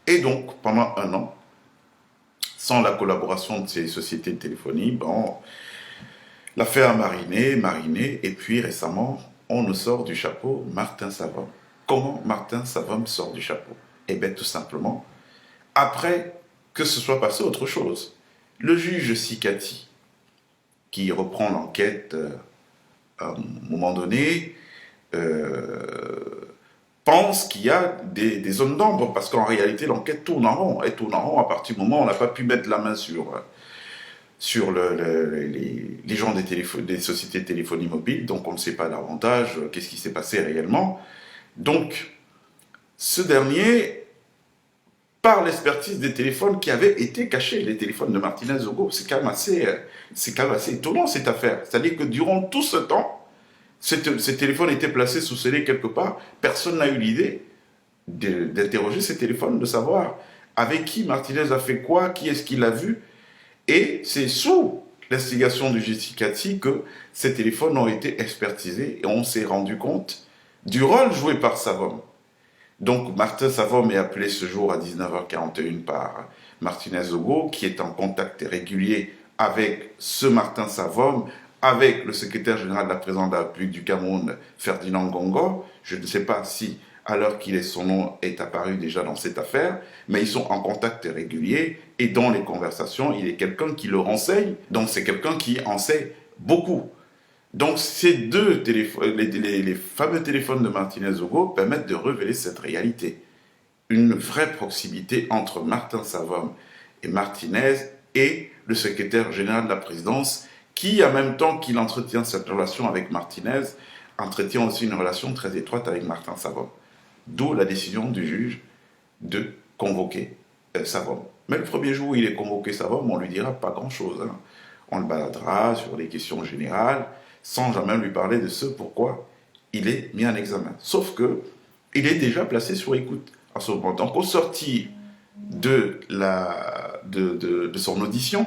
Et donc, pendant un an, sans la collaboration de ces sociétés de téléphonie, bon, l'affaire a mariné, et puis récemment, on nous sort du chapeau Martin Savom. Comment Martin Savom sort du chapeau? Eh bien, tout simplement, après que ce soit passé autre chose. Le juge Sikati, qui reprend l'enquête à un moment donné, pense qu'il y a des zones d'ombre, parce qu'en réalité, l'enquête tourne en rond. Elle tourne en rond à partir du moment où on n'a pas pu mettre la main sur les gens des sociétés de téléphonie mobile, donc on ne sait pas davantage qu'est-ce qui s'est passé réellement. Donc, ce dernier, par l'expertise des téléphones qui avaient été cachés, les téléphones de Martinez Zogo, c'est quand même assez étonnant cette affaire. C'est-à-dire que durant tout ce temps, ces téléphones étaient placés sous scellé quelque part, personne n'a eu l'idée d'interroger ces téléphones, de savoir avec qui Martinez a fait quoi, qui est-ce qu'il a vu. Et c'est sous l'instigation du Justificati que ces téléphones ont été expertisés et on s'est rendu compte du rôle joué par Savom. Donc Martin Savom est appelé ce jour à 19h41 par Martinez Zogo, qui est en contact régulier avec ce Martin Savom, avec le secrétaire général de la présidence de la République du Cameroun, Ferdinand Ngongo. Je ne sais pas si, à l'heure qu'il est, son nom est apparu déjà dans cette affaire, mais ils sont en contact régulier et dans les conversations, il est quelqu'un qui le renseigne, donc c'est quelqu'un qui en sait beaucoup. Donc ces deux téléphones, les fameux téléphones de Martinez Zogo permettent de révéler cette réalité. Une vraie proximité entre Martin Savom et Martinez et le secrétaire général de la présidence, qui, en même temps qu'il entretient cette relation avec Martinez, entretient aussi une relation très étroite avec Martin Savom. D'où la décision du juge de convoquer Savom. Mais le premier jour où il est convoqué Savom, on ne lui dira pas grand-chose. Hein. On le baladera sur des questions générales, sans jamais lui parler de ce pourquoi il est mis en examen. Sauf que il est déjà placé sur écoute à ce moment. Donc au sortir de son audition,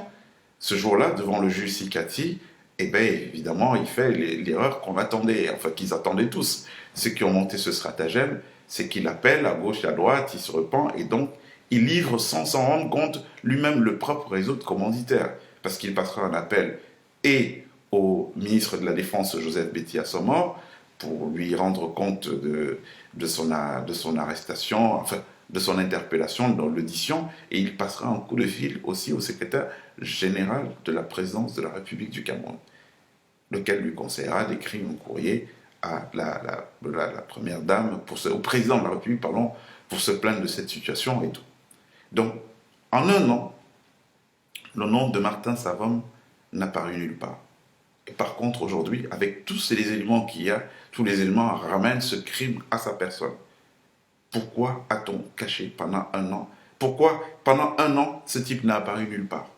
ce jour-là, devant le juge Sikati, eh bien, évidemment, il fait l'erreur qu'on attendait, enfin qu'ils attendaient tous. Ceux qui ont monté ce stratagème, c'est qu'il appelle à gauche et à droite, il se repent, et donc il livre sans s'en rendre compte lui-même le propre réseau de commanditaires, parce qu'il passera un appel et au ministre de la Défense, Joseph Betty Assomor, pour lui rendre compte de son arrestation, enfin, de son interpellation dans l'audition, et il passera un coup de fil aussi au secrétaire général de la présidence de la République du Cameroun, lequel lui conseillera d'écrire un courrier à la première dame, au président de la République, pardon, pour se plaindre de cette situation et tout. Donc, en un an, le nom de Martin Savom n'a paru nulle part. Et par contre, aujourd'hui, avec tous les éléments qu'il y a, tous les éléments ramènent ce crime à sa personne. Pourquoi a-t-on caché pendant un an? Pourquoi, pendant un an, ce type n'a apparu nulle part?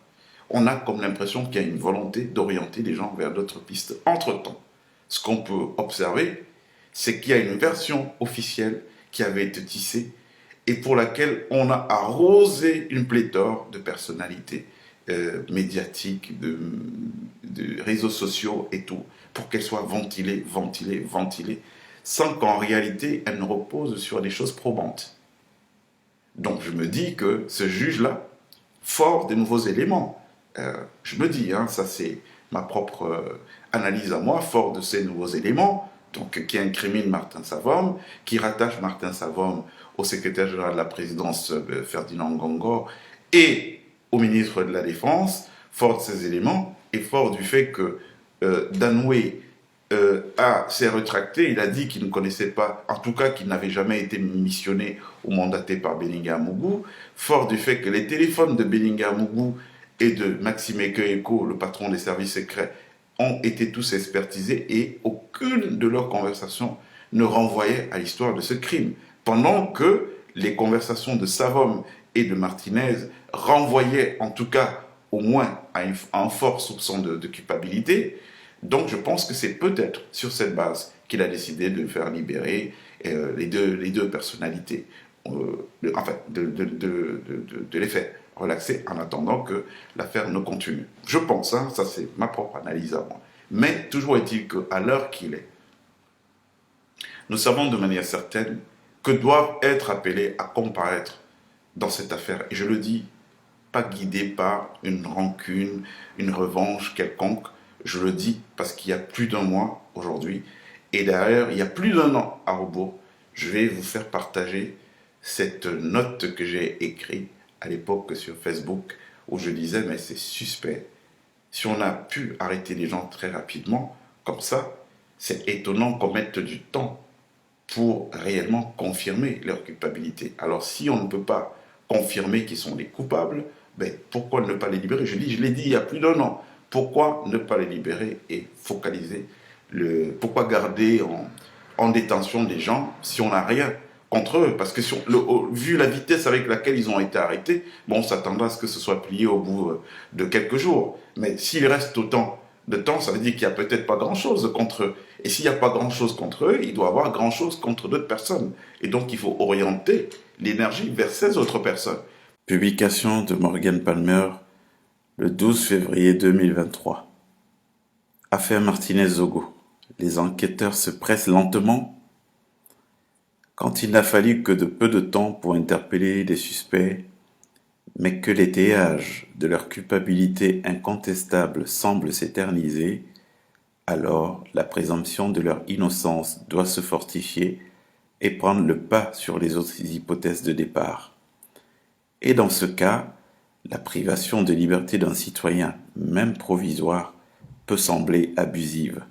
On a comme l'impression qu'il y a une volonté d'orienter les gens vers d'autres pistes. Entre-temps, ce qu'on peut observer, c'est qu'il y a une version officielle qui avait été tissée et pour laquelle on a arrosé une pléthore de personnalités médiatiques, de réseaux sociaux et tout, pour qu'elle soit ventilée, sans qu'en réalité, elle ne repose sur des choses probantes. Donc je me dis que ce juge-là, fort des nouveaux éléments, je me dis, hein, ça c'est ma propre analyse à moi, fort de ces nouveaux éléments, donc qui incrimine Martin Savom, qui rattache Martin Savom au secrétaire général de la présidence Ferdinand Ngongo et au ministre de la Défense, fort de ces éléments, et fort du fait que Danoué s'est rétracté, il a dit qu'il ne connaissait pas, en tout cas qu'il n'avait jamais été missionné ou mandaté par Bellinga Mougou, fort du fait que les téléphones de Bellinga Mougou et de Maxime Ekeko, le patron des services secrets, ont été tous expertisés et aucune de leurs conversations ne renvoyait à l'histoire de ce crime. Pendant que les conversations de Savom et de Martinez renvoyaient en tout cas au moins à un fort soupçon de culpabilité. Donc je pense que c'est peut-être sur cette base qu'il a décidé de faire libérer les deux personnalités, enfin de les faire relaxer en attendant que l'affaire ne continue. Je pense, hein, ça c'est ma propre analyse à moi. Mais toujours est-il qu'à l'heure qu'il est, nous savons de manière certaine que doivent être appelés à comparaître dans cette affaire. Et je le dis, pas guidé par une rancune, une revanche quelconque. Je le dis parce qu'il y a plus d'un mois aujourd'hui, et d'ailleurs, il y a plus d'un an à rebours, je vais vous faire partager cette note que j'ai écrite à l'époque sur Facebook, où je disais, mais c'est suspect. Si on a pu arrêter les gens très rapidement, comme ça, c'est étonnant qu'on mette du temps pour réellement confirmer leur culpabilité. Alors si on ne peut pas confirmer qu'ils sont les coupables, ben, pourquoi ne pas les libérer? Je l'ai dit il y a plus d'un an. Pourquoi ne pas les libérer et focaliser pourquoi garder en détention des gens si on n'a rien contre eux? Parce que vu la vitesse avec laquelle ils ont été arrêtés, bon, on s'attendra à ce que ce soit plié au bout de quelques jours. Mais s'il reste autant de temps, ça veut dire qu'il n'y a peut-être pas grand-chose contre eux. Et s'il n'y a pas grand-chose contre eux, il doit y avoir grand-chose contre d'autres personnes. Et donc, il faut orienter l'énergie vers ces autres personnes. Publication de Morgan Palmer le 12 février 2023. Affaire Martinez-Zogo. Les enquêteurs se pressent lentement. Quand il n'a fallu que de peu de temps pour interpeller les suspects, mais que l'étayage de leur culpabilité incontestable semble s'éterniser, alors la présomption de leur innocence doit se fortifier et prendre le pas sur les autres hypothèses de départ. Et dans ce cas, la privation de liberté d'un citoyen, même provisoire, peut sembler abusive.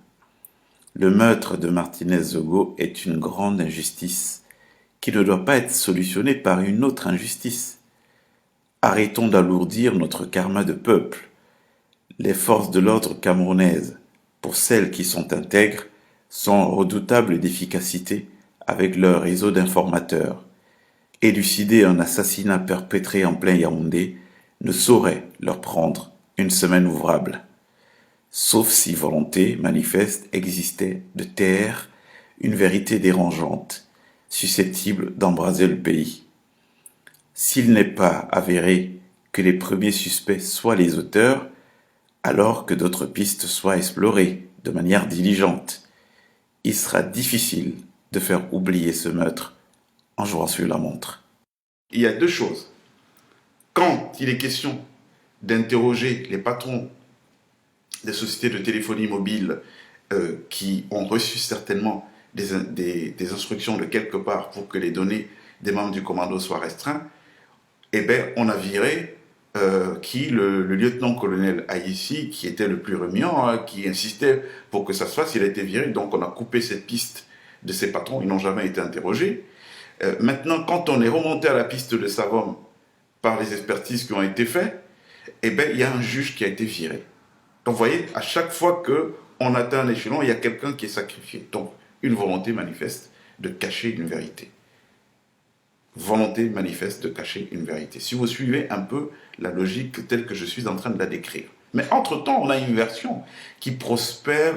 Le meurtre de Martinez-Zogo est une grande injustice qui ne doit pas être solutionnée par une autre injustice. Arrêtons d'alourdir notre karma de peuple. Les forces de l'ordre camerounaises, pour celles qui sont intègres, sont redoutables d'efficacité avec leur réseau d'informateurs. Élucider un assassinat perpétré en plein Yaoundé ne saurait leur prendre une semaine ouvrable. Sauf si volonté manifeste existait de taire une vérité dérangeante, susceptible d'embraser le pays. S'il n'est pas avéré que les premiers suspects soient les auteurs, alors que d'autres pistes soient explorées de manière diligente, il sera difficile de faire oublier ce meurtre en jouant sur la montre. Il y a deux choses. Quand il est question d'interroger les patrons des sociétés de téléphonie mobile qui ont reçu certainement des instructions de quelque part pour que les données des membres du commando soient restreintes, eh bien, on a viré le lieutenant-colonel Aïssi, qui était le plus remuant, hein, qui insistait pour que ça se fasse, il a été viré. Donc, on a coupé cette piste de ces patrons, ils n'ont jamais été interrogés. Maintenant, quand on est remonté à la piste de Savom par les expertises qui ont été faites, eh bien, il y a un juge qui a été viré. Donc, vous voyez, à chaque fois qu'on atteint un échelon, il y a quelqu'un qui est sacrifié. Donc, une volonté manifeste de cacher une vérité. Volonté manifeste de cacher une vérité. Si vous suivez un peu la logique telle que je suis en train de la décrire. Mais entre-temps, on a une version qui prospère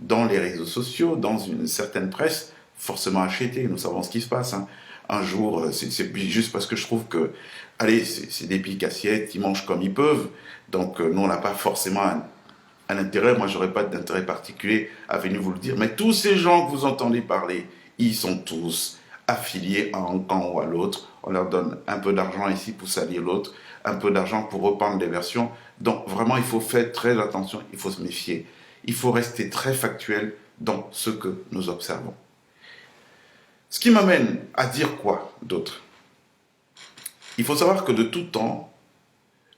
dans les réseaux sociaux, dans une certaine presse, forcément achetée. Nous savons ce qui se passe. Hein. Un jour, c'est juste parce que je trouve que, allez, c'est des piques assiettes, ils mangent comme ils peuvent. Donc, nous, on n'a pas forcément un intérêt. Moi, je n'aurais pas d'intérêt particulier à venir vous le dire. Mais tous ces gens que vous entendez parler, ils sont tous affiliés à un camp ou à l'autre. On leur donne un peu d'argent ici pour salir l'autre, un peu d'argent pour reprendre des versions. Donc vraiment, il faut faire très attention, il faut se méfier. Il faut rester très factuel dans ce que nous observons. Ce qui m'amène à dire quoi d'autre? Il faut savoir que de tout temps,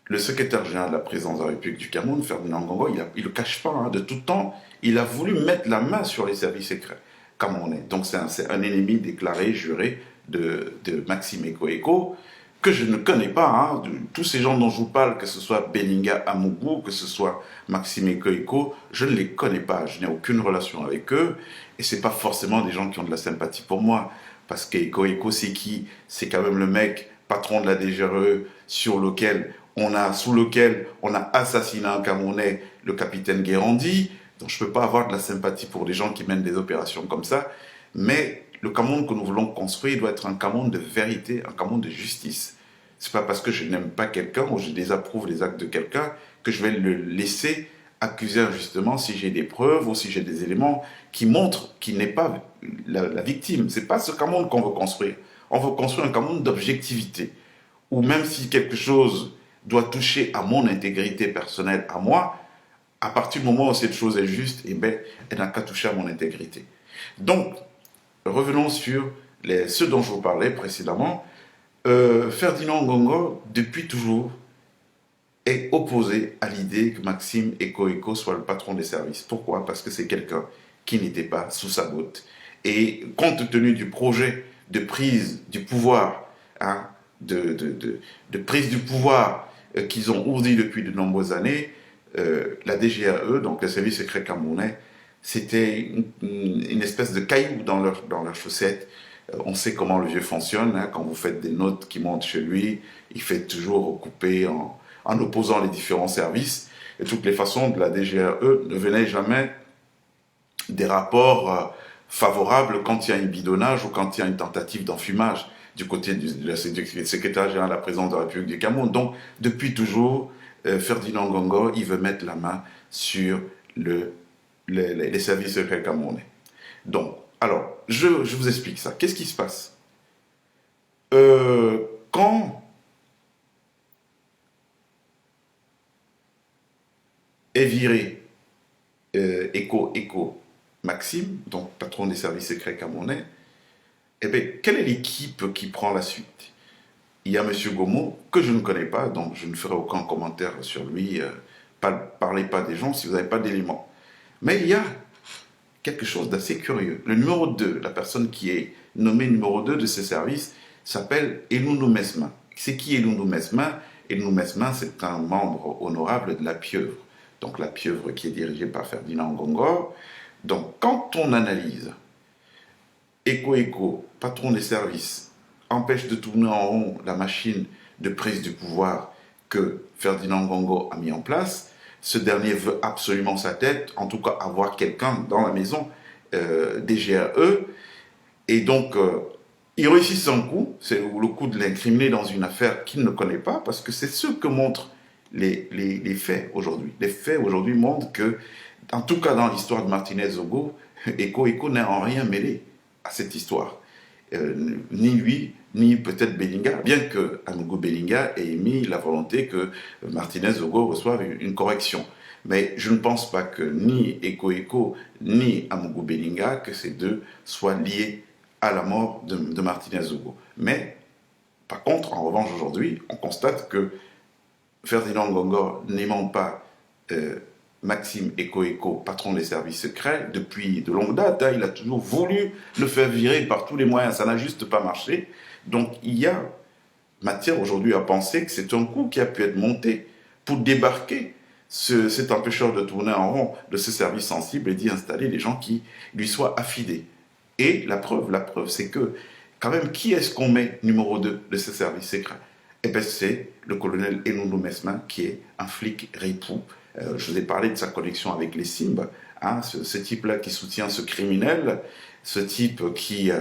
le secrétaire général de la présidence de la République du Cameroun, Ferdinand Ngongo, il ne le cache pas, hein, de tout temps, il a voulu mettre la main sur les services secrets camerounais. Donc c'est un ennemi déclaré, juré de Maxime Eko, que je ne connais pas. Hein, tous ces gens dont je vous parle, que ce soit Beninga Amougou, que ce soit Maxime Eko, je ne les connais pas. Je n'ai aucune relation avec eux. Et ce n'est pas forcément des gens qui ont de la sympathie pour moi. parce qu'Eco c'est qui? C'est quand même le mec, patron de la DGRE, sous lequel on a assassiné un Camerounais, le capitaine Guérandi. Donc je ne peux pas avoir de la sympathie pour des gens qui mènent des opérations comme ça. Mais le Cameroun que nous voulons construire doit être un Cameroun de vérité, un Cameroun de justice. Ce n'est pas parce que je n'aime pas quelqu'un ou je désapprouve les actes de quelqu'un que je vais le laisser accuser injustement si j'ai des preuves ou si j'ai des éléments qui montrent qu'il n'est pas la victime. Ce n'est pas ce Cameroun qu'on veut construire. On veut construire un Cameroun d'objectivité, où même si quelque chose doit toucher à mon intégrité personnelle, à moi, à partir du moment où cette chose est juste, eh ben, elle n'a qu'à toucher à mon intégrité. Donc, revenons sur ce dont je vous parlais précédemment. Ferdinand Ngongo, depuis toujours, est opposé à l'idée que Maxime Eko soit le patron des services. Pourquoi? Parce que c'est quelqu'un qui n'était pas sous sa botte. Et compte tenu du projet de prise du pouvoir, hein, de prise du pouvoir qu'ils ont ourdi depuis de nombreuses années, la DGRE, donc le service secret camerounais, c'était une espèce de caillou dans leur chaussette. On sait comment le vieux fonctionne, hein, quand vous faites des notes qui montent chez lui, il fait toujours recouper en opposant les différents services. Et de toutes les façons, de la DGRE ne venaient jamais des rapports favorables quand il y a un bidonnage ou quand il y a une tentative d'enfumage du côté du secrétaire général de la présidence de la République du Cameroun. Donc, depuis toujours, Ferdinand Ngongo, il veut mettre la main sur les services secrets camerounais. Donc, alors, je vous explique ça. Qu'est-ce qui se passe? Quand est viré Eko Maxime, donc patron des services secrets camerounais, eh bien, quelle est l'équipe qui prend la suite? Il y a M. Gomo, que je ne connais pas, donc je ne ferai aucun commentaire sur lui. Parlez pas des gens si vous n'avez pas d'éléments. Mais il y a quelque chose d'assez curieux. Le numéro 2, la personne qui est nommée numéro 2 de ces services, s'appelle Elundou Mesma. C'est qui Elundou Mesma? Elundou Mesma, c'est un membre honorable de la Pieuvre. Donc la Pieuvre qui est dirigée par Ferdinand Ngongo. Donc quand on analyse Eko, patron des services, empêche de tourner en rond la machine de prise du pouvoir que Ferdinand Ngongo a mis en place, ce dernier veut absolument sa tête, en tout cas avoir quelqu'un dans la maison des GRE, et donc il réussit son coup, c'est le coup de l'incriminer dans une affaire qu'il ne connaît pas, parce que c'est ce que montrent les faits aujourd'hui. Les faits aujourd'hui montrent que, en tout cas dans l'histoire de Martinez Zogo, Eko n'est en rien mêlé à cette histoire. Ni lui, ni peut-être Bellinga, bien que Amougou Bellinga ait émis la volonté que Martinez Zogo reçoive une correction. Mais je ne pense pas que ni Eko ni Amougou Bellinga, que ces deux soient liés à la mort de Martinez Zogo. Mais, par contre, en revanche, aujourd'hui, on constate que Ferdinand Ngongo n'aimant pas Maxime Eko, patron des services secrets, depuis de longue date, hein, il a toujours voulu le faire virer par tous les moyens, ça n'a juste pas marché. Donc il y a matière aujourd'hui à penser que c'est un coup qui a pu être monté pour débarquer cet empêcheur de tourner en rond de ce service sensible et d'y installer des gens qui lui soient affidés. Et la preuve, c'est que, quand même, qui est-ce qu'on met numéro 2 de ce service secret? Eh bien, c'est le colonel Elundou Mesma, qui est un flic ripou. Je vous ai parlé de sa connexion avec les Simb, hein, ce type-là qui soutient ce criminel, ce type qui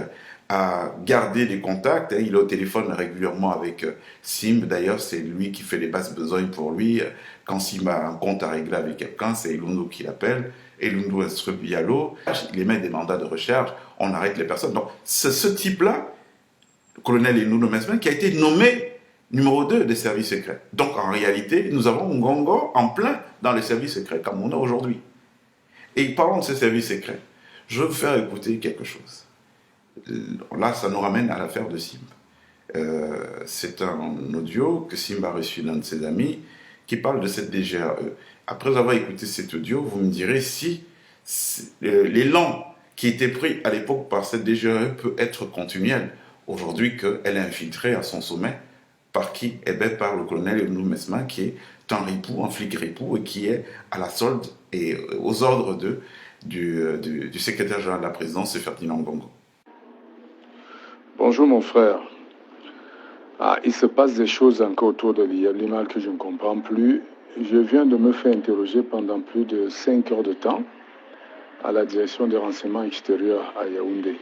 a gardé des contacts, hein, il est au téléphone régulièrement avec Simb, d'ailleurs c'est lui qui fait les basses besognes pour lui, quand Simb a un compte à régler avec quelqu'un, c'est Elundou qui l'appelle, Elundou instruit Bialo, il émet des mandats de recherche, on arrête les personnes. Donc c'est ce type-là, le colonel Elundou Mesma, qui a été nommé numéro 2 des services secrets. Donc en réalité, nous avons Ngongo en plein dans les services secrets comme on a aujourd'hui. Et parlons de ces services secrets. Je veux vous faire écouter quelque chose. Là, ça nous ramène à l'affaire de Simb. C'est un audio que Simb a reçu d'un de ses amis qui parle de cette DGRE. Après avoir écouté cet audio, vous me direz si l'élan qui était pris à l'époque par cette DGRE peut être continuel aujourd'hui qu'elle est infiltrée à son sommet. Par qui? Eh bien, par le colonel Elundou Mesma, qui est un ripou, un flic ripou, et qui est à la solde et aux ordres du secrétaire général de la présidence, Ferdinand Ngongo. Bonjour mon frère. Il se passe des choses encore autour de l'IEB que je ne comprends plus. Je viens de me faire interroger pendant plus de 5 heures de temps à la direction des renseignements extérieurs à Yaoundé.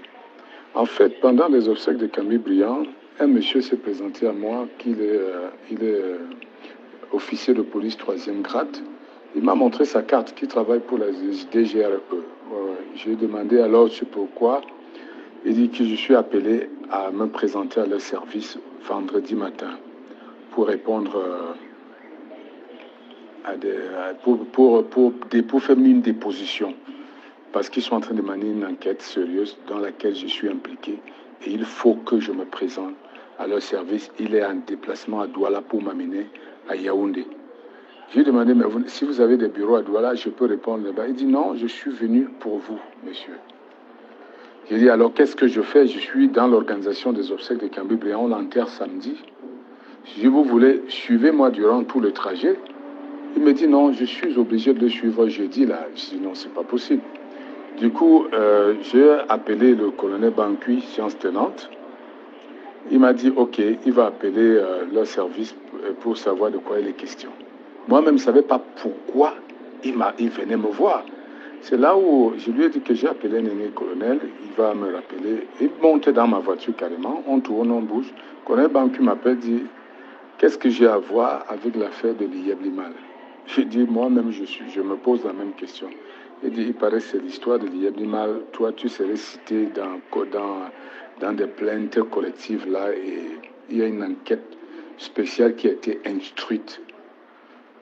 En fait, pendant les obsèques de Camille Briand, un monsieur s'est présenté à moi qu'il est officier de police 3e grade. Il m'a montré sa carte qu'il travaille pour la DGRE. J'ai demandé alors c'est pourquoi. Il dit que je suis appelé à me présenter à leur service vendredi matin pour répondre pour faire une déposition. Parce qu'ils sont en train de mener une enquête sérieuse dans laquelle je suis impliqué. Et il faut que je me présente à leur service. Il est en déplacement à Douala pour m'amener à Yaoundé. J'ai demandé, mais si vous avez des bureaux à Douala, je peux répondre là-bas. Il dit, non, je suis venu pour vous, monsieur. J'ai dit, alors qu'est-ce que je fais? Je suis dans l'organisation des obsèques de Camille Briand, on l'enterre samedi. Si vous voulez, suivez-moi durant tout le trajet. Il me dit, non, je suis obligé de le suivre jeudi, là. Je dis, non, c'est pas possible. Du coup, j'ai appelé le colonel Bankui, sciences tenantes. Il m'a dit, ok, il va appeler leur service pour savoir de quoi il est question. Moi-même, je ne savais pas pourquoi il venait me voir. C'est là où je lui ai dit que j'ai appelé un aîné colonel, il va me rappeler. Il monte dans ma voiture carrément, on tourne, on bouge. Le colonel Bancu m'appelle, dit, qu'est-ce que j'ai à voir avec l'affaire de l'IEB Limal? J'ai dit, moi-même, je me pose la même question. Il dit, il paraît que c'est l'histoire de l'IEB Limal. Toi, tu serais cité dans des plaintes collectives là, et il y a une enquête spéciale qui a été instruite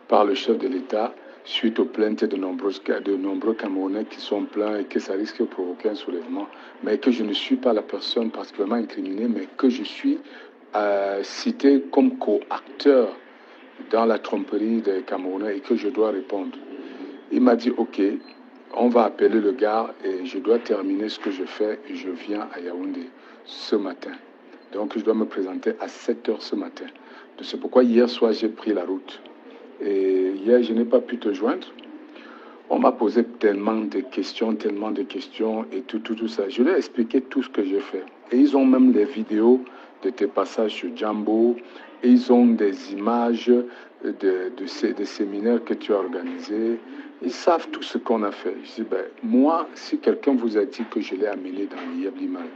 par le chef de l'État suite aux plaintes de nombreux Camerounais qui sont plaints et que ça risque de provoquer un soulèvement, mais que je ne suis pas la personne particulièrement incriminée, mais que je suis cité comme co-acteur dans la tromperie des Camerounais et que je dois répondre. Il m'a dit, ok, on va appeler le gars et je dois terminer ce que je fais et je viens à Yaoundé ce matin. Donc je dois me présenter à 7 heures ce matin. C'est pourquoi hier soir j'ai pris la route. Et hier, je n'ai pas pu te joindre. On m'a posé tellement de questions et tout ça. Je leur ai expliqué tout ce que j'ai fait. Et ils ont même les vidéos de tes passages sur Jambo. Et ils ont des images des séminaires que tu as organisés. Ils savent tout ce qu'on a fait. Je dis, moi, si quelqu'un vous a dit que je l'ai amené dans l'IEB Limal,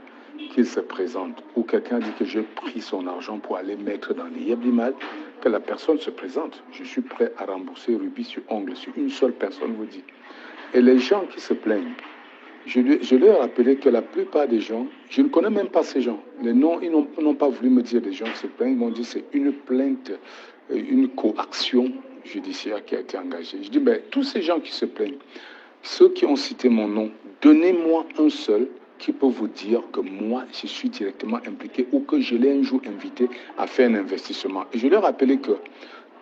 qu'il se présente, ou quelqu'un dit que j'ai pris son argent pour aller mettre dans l'IEB Limal, que la personne se présente. Je suis prêt à rembourser rubis sur ongle, si une seule personne vous dit. Et les gens qui se plaignent, je leur ai rappelé que la plupart des gens, je ne connais même pas ces gens. Les noms, ils n'ont pas voulu me dire des gens qui se plaignent. Ils m'ont dit c'est une plainte, une coaction judiciaire qui a été engagée. Je dis, tous ces gens qui se plaignent, ceux qui ont cité mon nom, donnez-moi un seul qui peut vous dire que moi, je suis directement impliqué ou que je l'ai un jour invité à faire un investissement. Et je leur ai rappelé que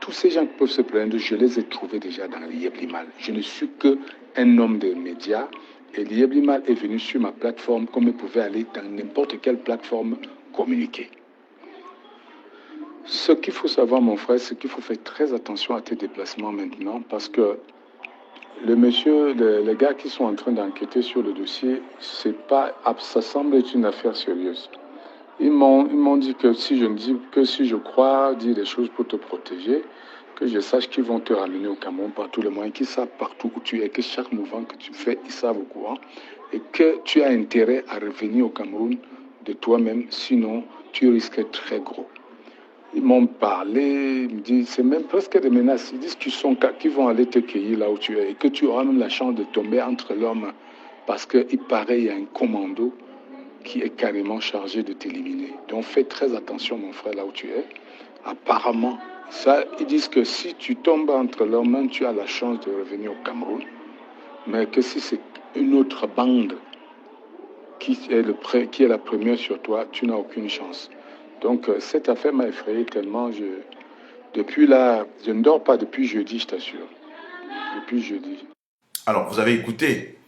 tous ces gens qui peuvent se plaindre, je les ai trouvés déjà dans l'IEB Limal. Je ne suis qu'un homme des médias et l'IEB Limal est venu sur ma plateforme comme il pouvait aller dans n'importe quelle plateforme communiquer. Ce qu'il faut savoir, mon frère, c'est qu'il faut faire très attention à tes déplacements maintenant parce que les gars qui sont en train d'enquêter sur le dossier, ça semble être une affaire sérieuse. Ils m'ont dit que si je crois dire des choses pour te protéger, que je sache qu'ils vont te ramener au Cameroun par tous les moyens, qu'ils savent partout où tu es, que chaque mouvement que tu fais, ils savent au courant, et que tu as intérêt à revenir au Cameroun de toi-même, sinon tu risques très gros. Ils m'ont parlé, ils me disent, c'est même presque des menaces. Ils disent qu'ils vont aller te cueillir là où tu es et que tu auras même la chance de tomber entre leurs mains. Parce qu'il paraît qu'il y a un commando qui est carrément chargé de t'éliminer. Donc fais très attention, mon frère, là où tu es. Apparemment, ils disent que si tu tombes entre leurs mains, tu as la chance de revenir au Cameroun. Mais que si c'est une autre bande qui est la première sur toi, tu n'as aucune chance. Donc, cette affaire m'a effrayé tellement. Depuis là, je ne dors pas depuis jeudi, je t'assure. Depuis jeudi. Alors, vous avez écouté.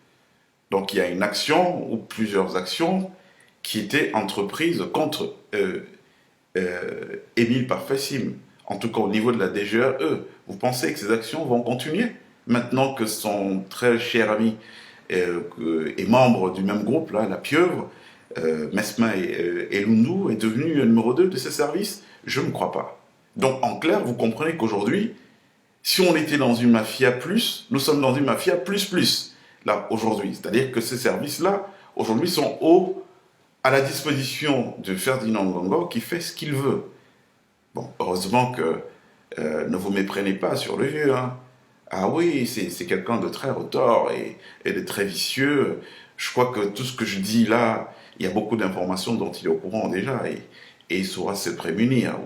Donc, il y a une action ou plusieurs actions qui étaient entreprises contre Émile Parfait-Sim. En tout cas, au niveau de la DGRE. Vous pensez que ces actions vont continuer maintenant que son très cher ami et membre du même groupe, là, la Pieuvre, Mesma et Lundu est devenu numéro 2 de ces services? Je ne crois pas. Donc, en clair, vous comprenez qu'aujourd'hui, si on était dans une mafia plus, nous sommes dans une mafia plus, là, aujourd'hui. C'est-à-dire que ces services-là, aujourd'hui, sont à la disposition de Ferdinand Ngongo qui fait ce qu'il veut. Bon, heureusement que ne vous méprenez pas sur le vieux. Hein. Ah oui, c'est quelqu'un de très retors et de très vicieux. Je crois que tout ce que je dis là, il y a beaucoup d'informations dont il est au courant déjà et il saura se prémunir,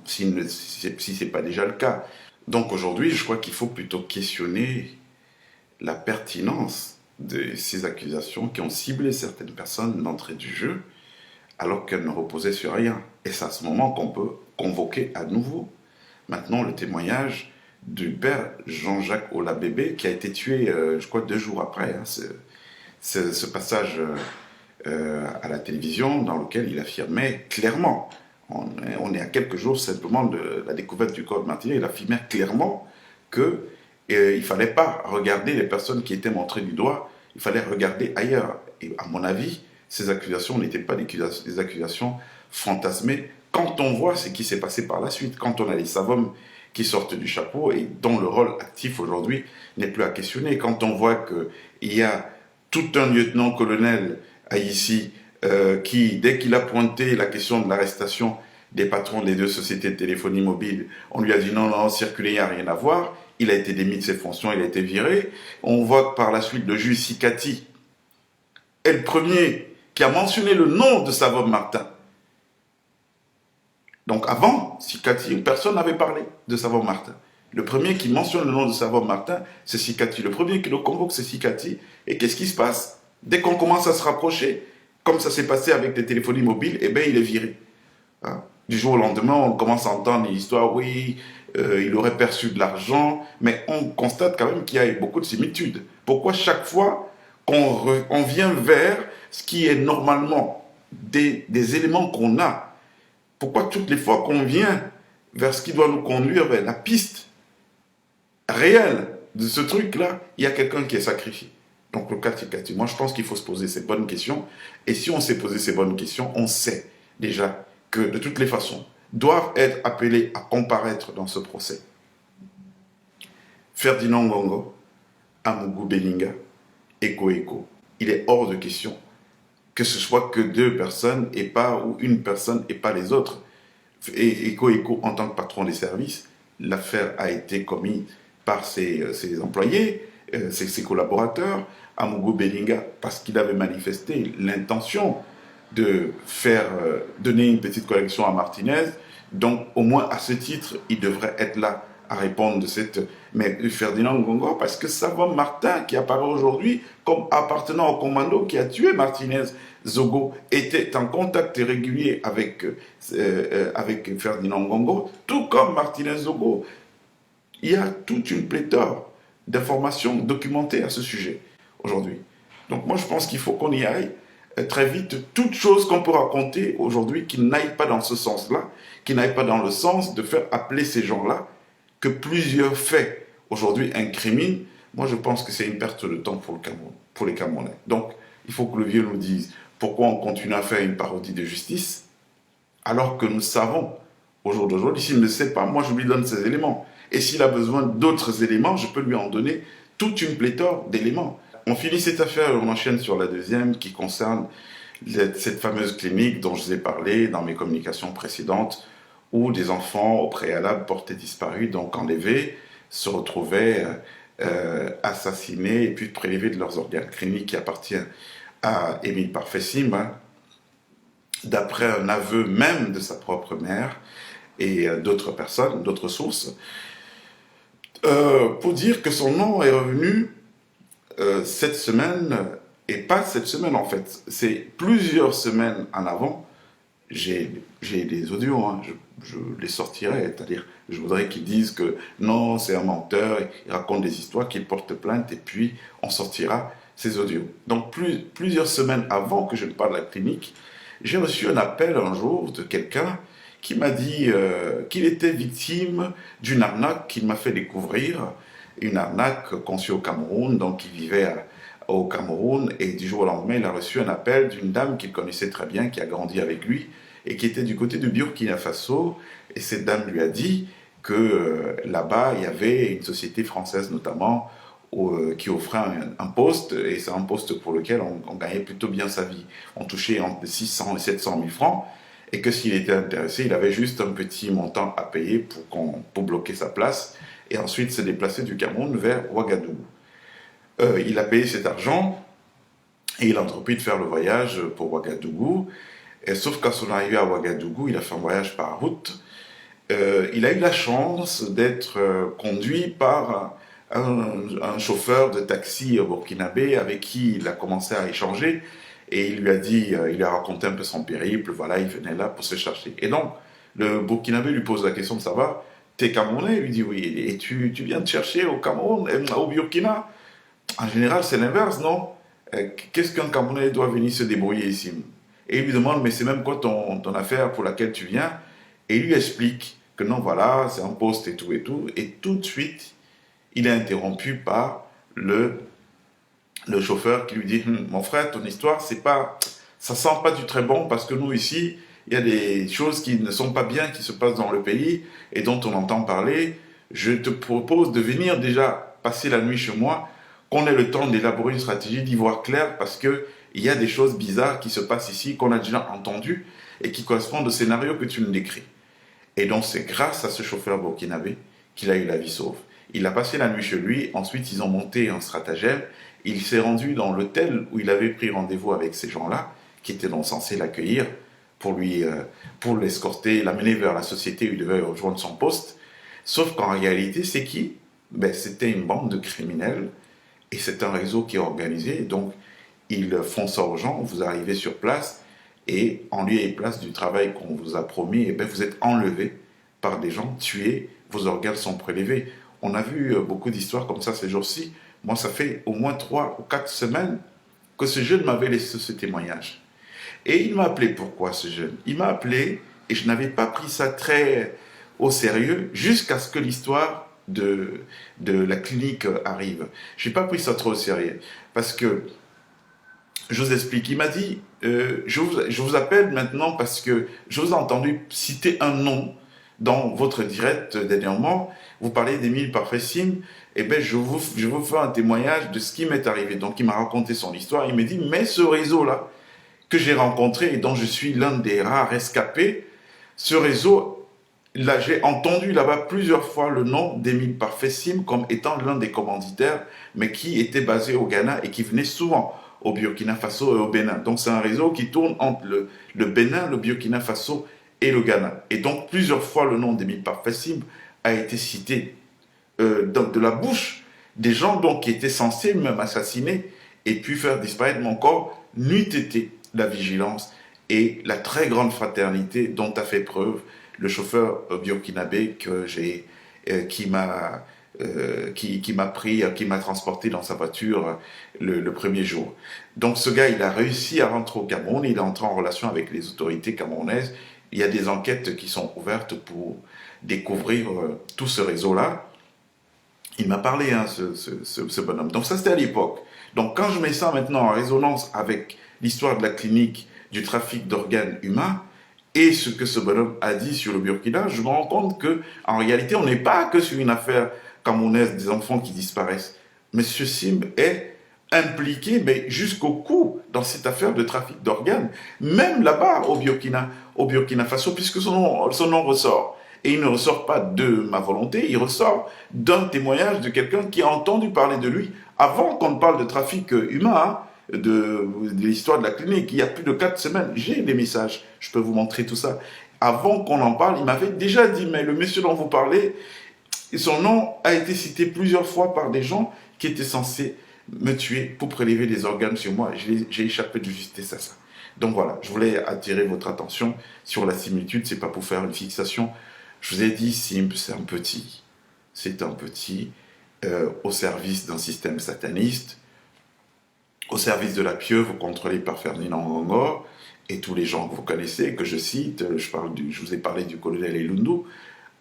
si ce n'est pas déjà le cas. Donc aujourd'hui, je crois qu'il faut plutôt questionner la pertinence de ces accusations qui ont ciblé certaines personnes d'entrée du jeu alors qu'elles ne reposaient sur rien. Et c'est à ce moment qu'on peut convoquer à nouveau maintenant le témoignage du père Jean-Jacques Olabébé qui a été tué, je crois, 2 jours après. Hein, ce passage à la télévision dans lequel il affirmait clairement, on est à quelques jours simplement de la découverte du corps de Martinez, il affirmait clairement qu'il ne fallait pas regarder les personnes qui étaient montrées du doigt, il fallait regarder ailleurs. Et à mon avis, ces accusations n'étaient pas des accusations fantasmées quand on voit ce qui s'est passé par la suite, quand on a les savants qui sortent du chapeau et dont le rôle actif aujourd'hui n'est plus à questionner, quand on voit qu'il y a tout un lieutenant-colonel ici qui, dès qu'il a pointé la question de l'arrestation des patrons des 2 sociétés de téléphonie mobile, on lui a dit non, circuler, il n'y a rien à voir, il a été démis de ses fonctions, il a été viré. On voit que par la suite, le juge Sikati est le premier qui a mentionné le nom de Savon Martin. Donc avant, Sikati, personne n'avait parlé de Savon Martin. Le premier qui mentionne le nom de Savon Martin, c'est Sikati. Le premier qui le convoque, c'est Sikati. Et qu'est-ce qui se passe? Dès qu'on commence à se rapprocher, comme ça s'est passé avec les téléphonies mobiles, eh bien, il est viré. Hein? Du jour au lendemain, on commence à entendre une histoire, oui, il aurait perçu de l'argent, mais on constate quand même qu'il y a beaucoup de similitudes. Pourquoi chaque fois qu'on vient vers ce qui est normalement des éléments qu'on a, pourquoi toutes les fois qu'on vient vers ce qui doit nous conduire vers la piste réelle de ce truc-là, il y a quelqu'un qui est sacrifié? Donc le cas de Sikati, moi je pense qu'il faut se poser ces bonnes questions. Et si on s'est posé ces bonnes questions, on sait déjà que de toutes les façons, doivent être appelés à comparaître dans ce procès Ferdinand Ngongo, Amougou Belinga, Eko. Il est hors de question que ce soit que 2 personnes et pas, ou une personne et pas les autres. Et Eko, en tant que patron des services, l'affaire a été commise par ses employés, ses collaborateurs. Amougou Belinga, parce qu'il avait manifesté l'intention de faire donner une petite collection à Martinez. Donc, au moins, à ce titre, il devrait être là à répondre de cette... Mais Ferdinand Ngongo, parce que Savon Martin, qui apparaît aujourd'hui comme appartenant au commando qui a tué Martinez Zogo, était en contact régulier avec Ferdinand Ngongo, tout comme Martinez Zogo. Il y a toute une pléthore d'informations documentées à ce sujet aujourd'hui. Donc moi, je pense qu'il faut qu'on y aille très vite. Toute chose qu'on peut raconter aujourd'hui qui n'aille pas dans ce sens-là, qui n'aille pas dans le sens de faire appeler ces gens-là, que plusieurs faits aujourd'hui incriminent, moi je pense que c'est une perte de temps pour le Cameroun, pour les Camerounais. Donc il faut que le vieux nous dise pourquoi on continue à faire une parodie de justice alors que nous savons au jour d'aujourd'hui, s'il ne sait pas, moi je lui donne ces éléments. Et s'il a besoin d'autres éléments, je peux lui en donner toute une pléthore d'éléments. On finit cette affaire et on enchaîne sur la deuxième qui concerne cette fameuse clinique dont je vous ai parlé dans mes communications précédentes où des enfants au préalable portés disparus, donc enlevés, se retrouvaient assassinés et puis prélevés de leurs organes. Clinique qui appartient à Émile Parfessim, hein, d'après un aveu même de sa propre mère et d'autres personnes, d'autres sources, pour dire que son nom est revenu cette semaine, et pas cette semaine en fait, c'est plusieurs semaines en avant. J'ai des audios, hein, je les sortirai, c'est-à-dire je voudrais qu'ils disent que non, c'est un menteur, il raconte des histoires, qu'il porte plainte, et puis on sortira ces audios. Donc plusieurs semaines avant que je ne parle de la clinique, j'ai reçu un appel un jour de quelqu'un qui m'a dit qu'il était victime d'une arnaque qu'il m'a fait découvrir, une arnaque conçue au Cameroun, donc il vivait au Cameroun, et du jour au lendemain, il a reçu un appel d'une dame qu'il connaissait très bien, qui a grandi avec lui, et qui était du côté de Burkina Faso, et cette dame lui a dit que là-bas, il y avait une société française notamment, qui offrait un poste, et c'est un poste pour lequel on gagnait plutôt bien sa vie. On touchait entre 600 et 700 000 francs, et que s'il était intéressé, il avait juste un petit montant à payer pour bloquer sa place, et ensuite se déplacer du Cameroun vers Ouagadougou. Il a payé cet argent, et il a entrepris de faire le voyage pour Ouagadougou, et sauf qu'à son arrivée à Ouagadougou, il a fait un voyage par route. Il a eu la chance d'être conduit par un chauffeur de taxi burkinabé avec qui il a commencé à échanger, et il lui a dit, il lui a raconté un peu son périple, voilà, il venait là pour se chercher. Et donc, le burkinabé lui pose la question, ça va, t'es Camerounais? Il lui dit oui, et tu viens te chercher au Cameroun, au Burkina? En général, c'est l'inverse, non? Qu'est-ce qu'un Camerounais doit venir se débrouiller ici? Et il lui demande, mais c'est même quoi ton affaire pour laquelle tu viens? Et il lui explique que non, voilà, c'est un poste et tout, et tout de suite, il est interrompu par le chauffeur qui lui dit, mon frère, ton histoire, ça sent pas du très bon, parce que nous ici, il y a des choses qui ne sont pas bien, qui se passent dans le pays, et dont on entend parler. Je te propose de venir déjà passer la nuit chez moi, qu'on ait le temps d'élaborer une stratégie, d'y voir clair, parce que il y a des choses bizarres qui se passent ici, qu'on a déjà entendues, et qui correspondent au scénario que tu nous décris. Et donc c'est grâce à ce chauffeur burkinabé qu'il a eu la vie sauve. Il a passé la nuit chez lui, ensuite ils ont monté un stratagème, il s'est rendu dans l'hôtel où il avait pris rendez-vous avec ces gens-là, qui étaient donc censés l'accueillir, pour l'escorter, l'amener vers la société où il devait rejoindre son poste. Sauf qu'en réalité, c'est qui? C'était une bande de criminels, et c'est un réseau qui est organisé, donc ils font ça aux gens, vous arrivez sur place, et en lieu et place du travail qu'on vous a promis, vous êtes enlevé par des gens, tués, vos organes sont prélevés. On a vu beaucoup d'histoires comme ça ces jours-ci. Moi, ça fait au moins 3 ou 4 semaines que ce jeune m'avait laissé ce témoignage. Et il m'a appelé. Pourquoi ce jeune? Il m'a appelé, et je n'avais pas pris ça très au sérieux, jusqu'à ce que l'histoire de la clinique arrive. Je n'ai pas pris ça trop au sérieux, parce que, je vous explique, il m'a dit, je vous appelle maintenant parce que je vous ai entendu citer un nom dans votre direct dernièrement, vous parlez d'Émile Parfait-Sim, je vous fais un témoignage de ce qui m'est arrivé. Donc il m'a raconté son histoire, il me dit, mais ce réseau-là, que j'ai rencontré et dont je suis l'un des rares rescapés, ce réseau, là, j'ai entendu là-bas plusieurs fois le nom d'Émile Parfait-Sim comme étant l'un des commanditaires, mais qui était basé au Ghana et qui venait souvent au Burkina Faso et au Bénin. Donc c'est un réseau qui tourne entre le Bénin, le Burkina Faso et le Ghana. Et donc plusieurs fois le nom d'Émile Parfait-Sim a été cité de la bouche des gens donc, qui étaient censés même assassiner et puis faire disparaître mon corps, n'eût été la vigilance et la très grande fraternité dont a fait preuve le chauffeur burkinabé qui m'a transporté dans sa voiture le premier jour. Donc ce gars, il a réussi à rentrer au Cameroun, il est entré en relation avec les autorités camerounaises. Il y a des enquêtes qui sont ouvertes pour découvrir tout ce réseau-là. Il m'a parlé, ce bonhomme. Donc ça, c'était à l'époque. Donc quand je mets ça maintenant en résonance avec l'histoire de la clinique du trafic d'organes humains et ce que ce bonhomme a dit sur le Burkina, je me rends compte qu'en réalité, on n'est pas que sur une affaire camerounaise des enfants qui disparaissent. Monsieur Sim est impliqué jusqu'au cou dans cette affaire de trafic d'organes, même là-bas au Burkina Faso, puisque son nom ressort. Et il ne ressort pas de ma volonté, il ressort d'un témoignage de quelqu'un qui a entendu parler de lui avant qu'on ne parle de trafic humain, de l'histoire de la clinique. Il y a plus de 4 semaines, j'ai des messages, je peux vous montrer tout ça. Avant qu'on en parle, il m'avait déjà dit, mais le monsieur dont vous parlez, son nom a été cité plusieurs fois par des gens qui étaient censés me tuer pour prélever des organes sur moi. J'ai échappé de justesse à ça. Donc voilà, je voulais attirer votre attention sur la similitude, c'est pas pour faire une fixation. Je vous ai dit, Simp, c'est un petit au service d'un système sataniste, au service de la pieuvre contrôlée par Ferdinand Ngongor et tous les gens que vous connaissez, que je cite, je vous ai parlé du colonel Elundu,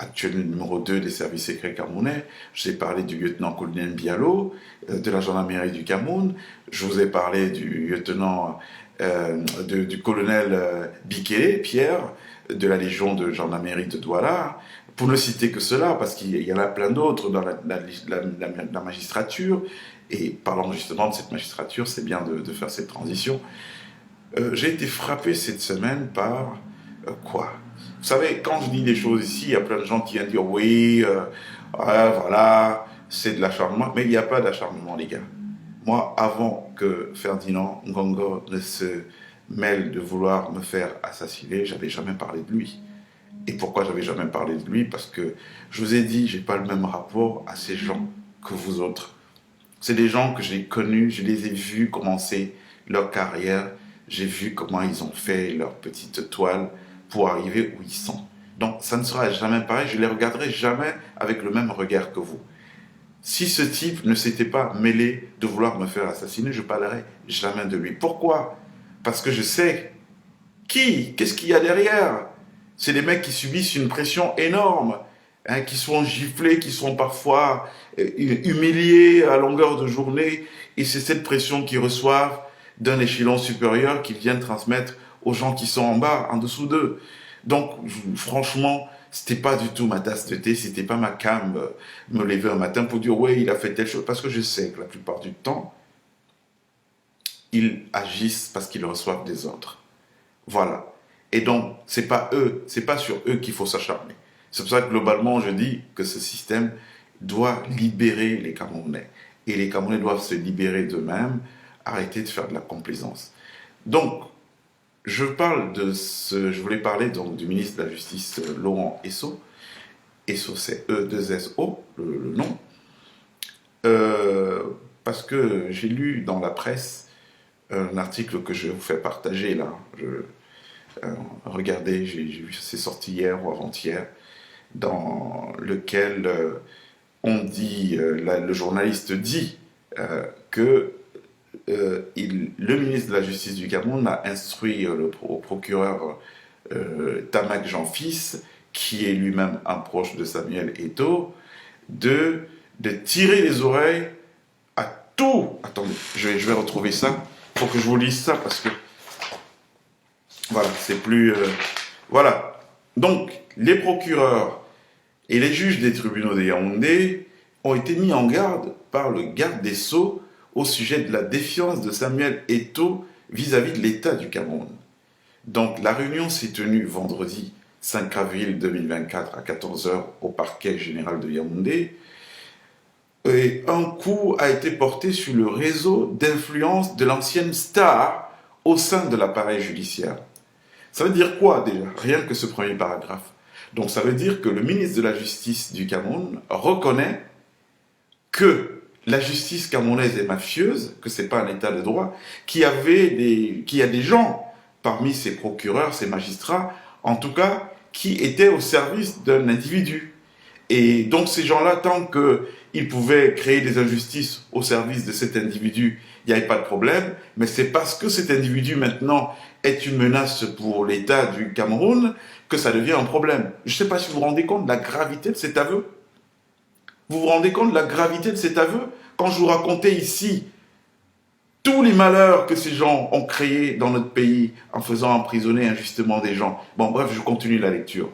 actuel numéro 2 des services secrets camerounais. Je vous ai parlé du lieutenant-colonel Bialo, de la gendarmerie du Cameroun. Je vous ai parlé du lieutenant, du colonel Bikele, Pierre, de la Légion de gendarmerie de Douala. Pour ne citer que cela, parce qu'il y en a plein d'autres dans la magistrature. Et parlant justement de cette magistrature, c'est bien de faire cette transition. J'ai été frappé cette semaine par quoi? Vous savez, quand je dis des choses ici, il y a plein de gens qui viennent dire oui, voilà, c'est de l'acharnement. Mais il n'y a pas d'acharnement, les gars. Moi, avant que Ferdinand Ngongo ne se mêle de vouloir me faire assassiner, j'avais jamais parlé de lui. Et pourquoi j'avais jamais parlé de lui? Parce que je vous ai dit, j'ai pas le même rapport à ces gens que vous autres. C'est des gens que j'ai connus, je les ai vus commencer leur carrière, j'ai vu comment ils ont fait leur petite toile pour arriver où ils sont. Donc ça ne sera jamais pareil, je les regarderai jamais avec le même regard que vous. Si ce type ne s'était pas mêlé de vouloir me faire assassiner, je parlerai jamais de lui. Pourquoi? Parce que je sais qu'est-ce qu'il y a derrière? C'est des mecs qui subissent une pression énorme, hein, qui sont giflés, qui sont parfois humiliés à longueur de journée, et c'est cette pression qu'ils reçoivent d'un échelon supérieur qu'ils viennent transmettre aux gens qui sont en bas, en dessous d'eux. Donc, franchement, c'était pas du tout ma tasse de thé, c'était pas ma cam me lever un matin pour dire ouais, il a fait telle chose, parce que je sais que la plupart du temps, ils agissent parce qu'ils reçoivent des ordres. Voilà. Et donc, c'est pas sur eux qu'il faut s'acharner. C'est pour ça que globalement, je dis que ce système doit libérer les Camerounais. Et les Camerounais doivent se libérer d'eux-mêmes, arrêter de faire de la complaisance. Donc, je voulais parler donc du ministre de la Justice, Laurent Esso. Esso, c'est E2SO, le nom. Parce que j'ai lu dans la presse un article que je vous fais partager là. Regardez, j'ai vu, c'est sorti hier ou avant-hier, dans lequel on dit, le journaliste dit que le ministre de la Justice du Cameroun a instruit au procureur Tamak Jean-Fils, qui est lui-même un proche de Samuel Eto'o, de tirer les oreilles à tout. Attendez, je vais retrouver ça. Il faut que je vous lise ça parce que voilà, c'est plus... voilà. Donc, les procureurs et les juges des tribunaux de Yaoundé ont été mis en garde par le garde des Sceaux au sujet de la défiance de Samuel Eto'o vis-à-vis de l'État du Cameroun. Donc, la réunion s'est tenue vendredi 5 avril 2024 à 14 h au parquet général de Yaoundé. Et un coup a été porté sur le réseau d'influence de l'ancienne star au sein de l'appareil judiciaire. Ça veut dire quoi déjà? Rien que ce premier paragraphe. Donc ça veut dire que le ministre de la Justice du Cameroun reconnaît que la justice camerounaise est mafieuse, que ce n'est pas un état de droit, qu'il y a des gens parmi ces procureurs, ces magistrats, en tout cas, qui étaient au service d'un individu. Et donc ces gens-là, tant qu'ils pouvaient créer des injustices au service de cet individu, il n'y avait pas de problème, mais c'est parce que cet individu maintenant est une menace pour l'État du Cameroun que ça devient un problème. Je ne sais pas si vous vous rendez compte de la gravité de cet aveu. Vous vous rendez compte de la gravité de cet aveu? Quand je vous racontais ici tous les malheurs que ces gens ont créés dans notre pays en faisant emprisonner injustement des gens. Bon, bref, je continue la lecture.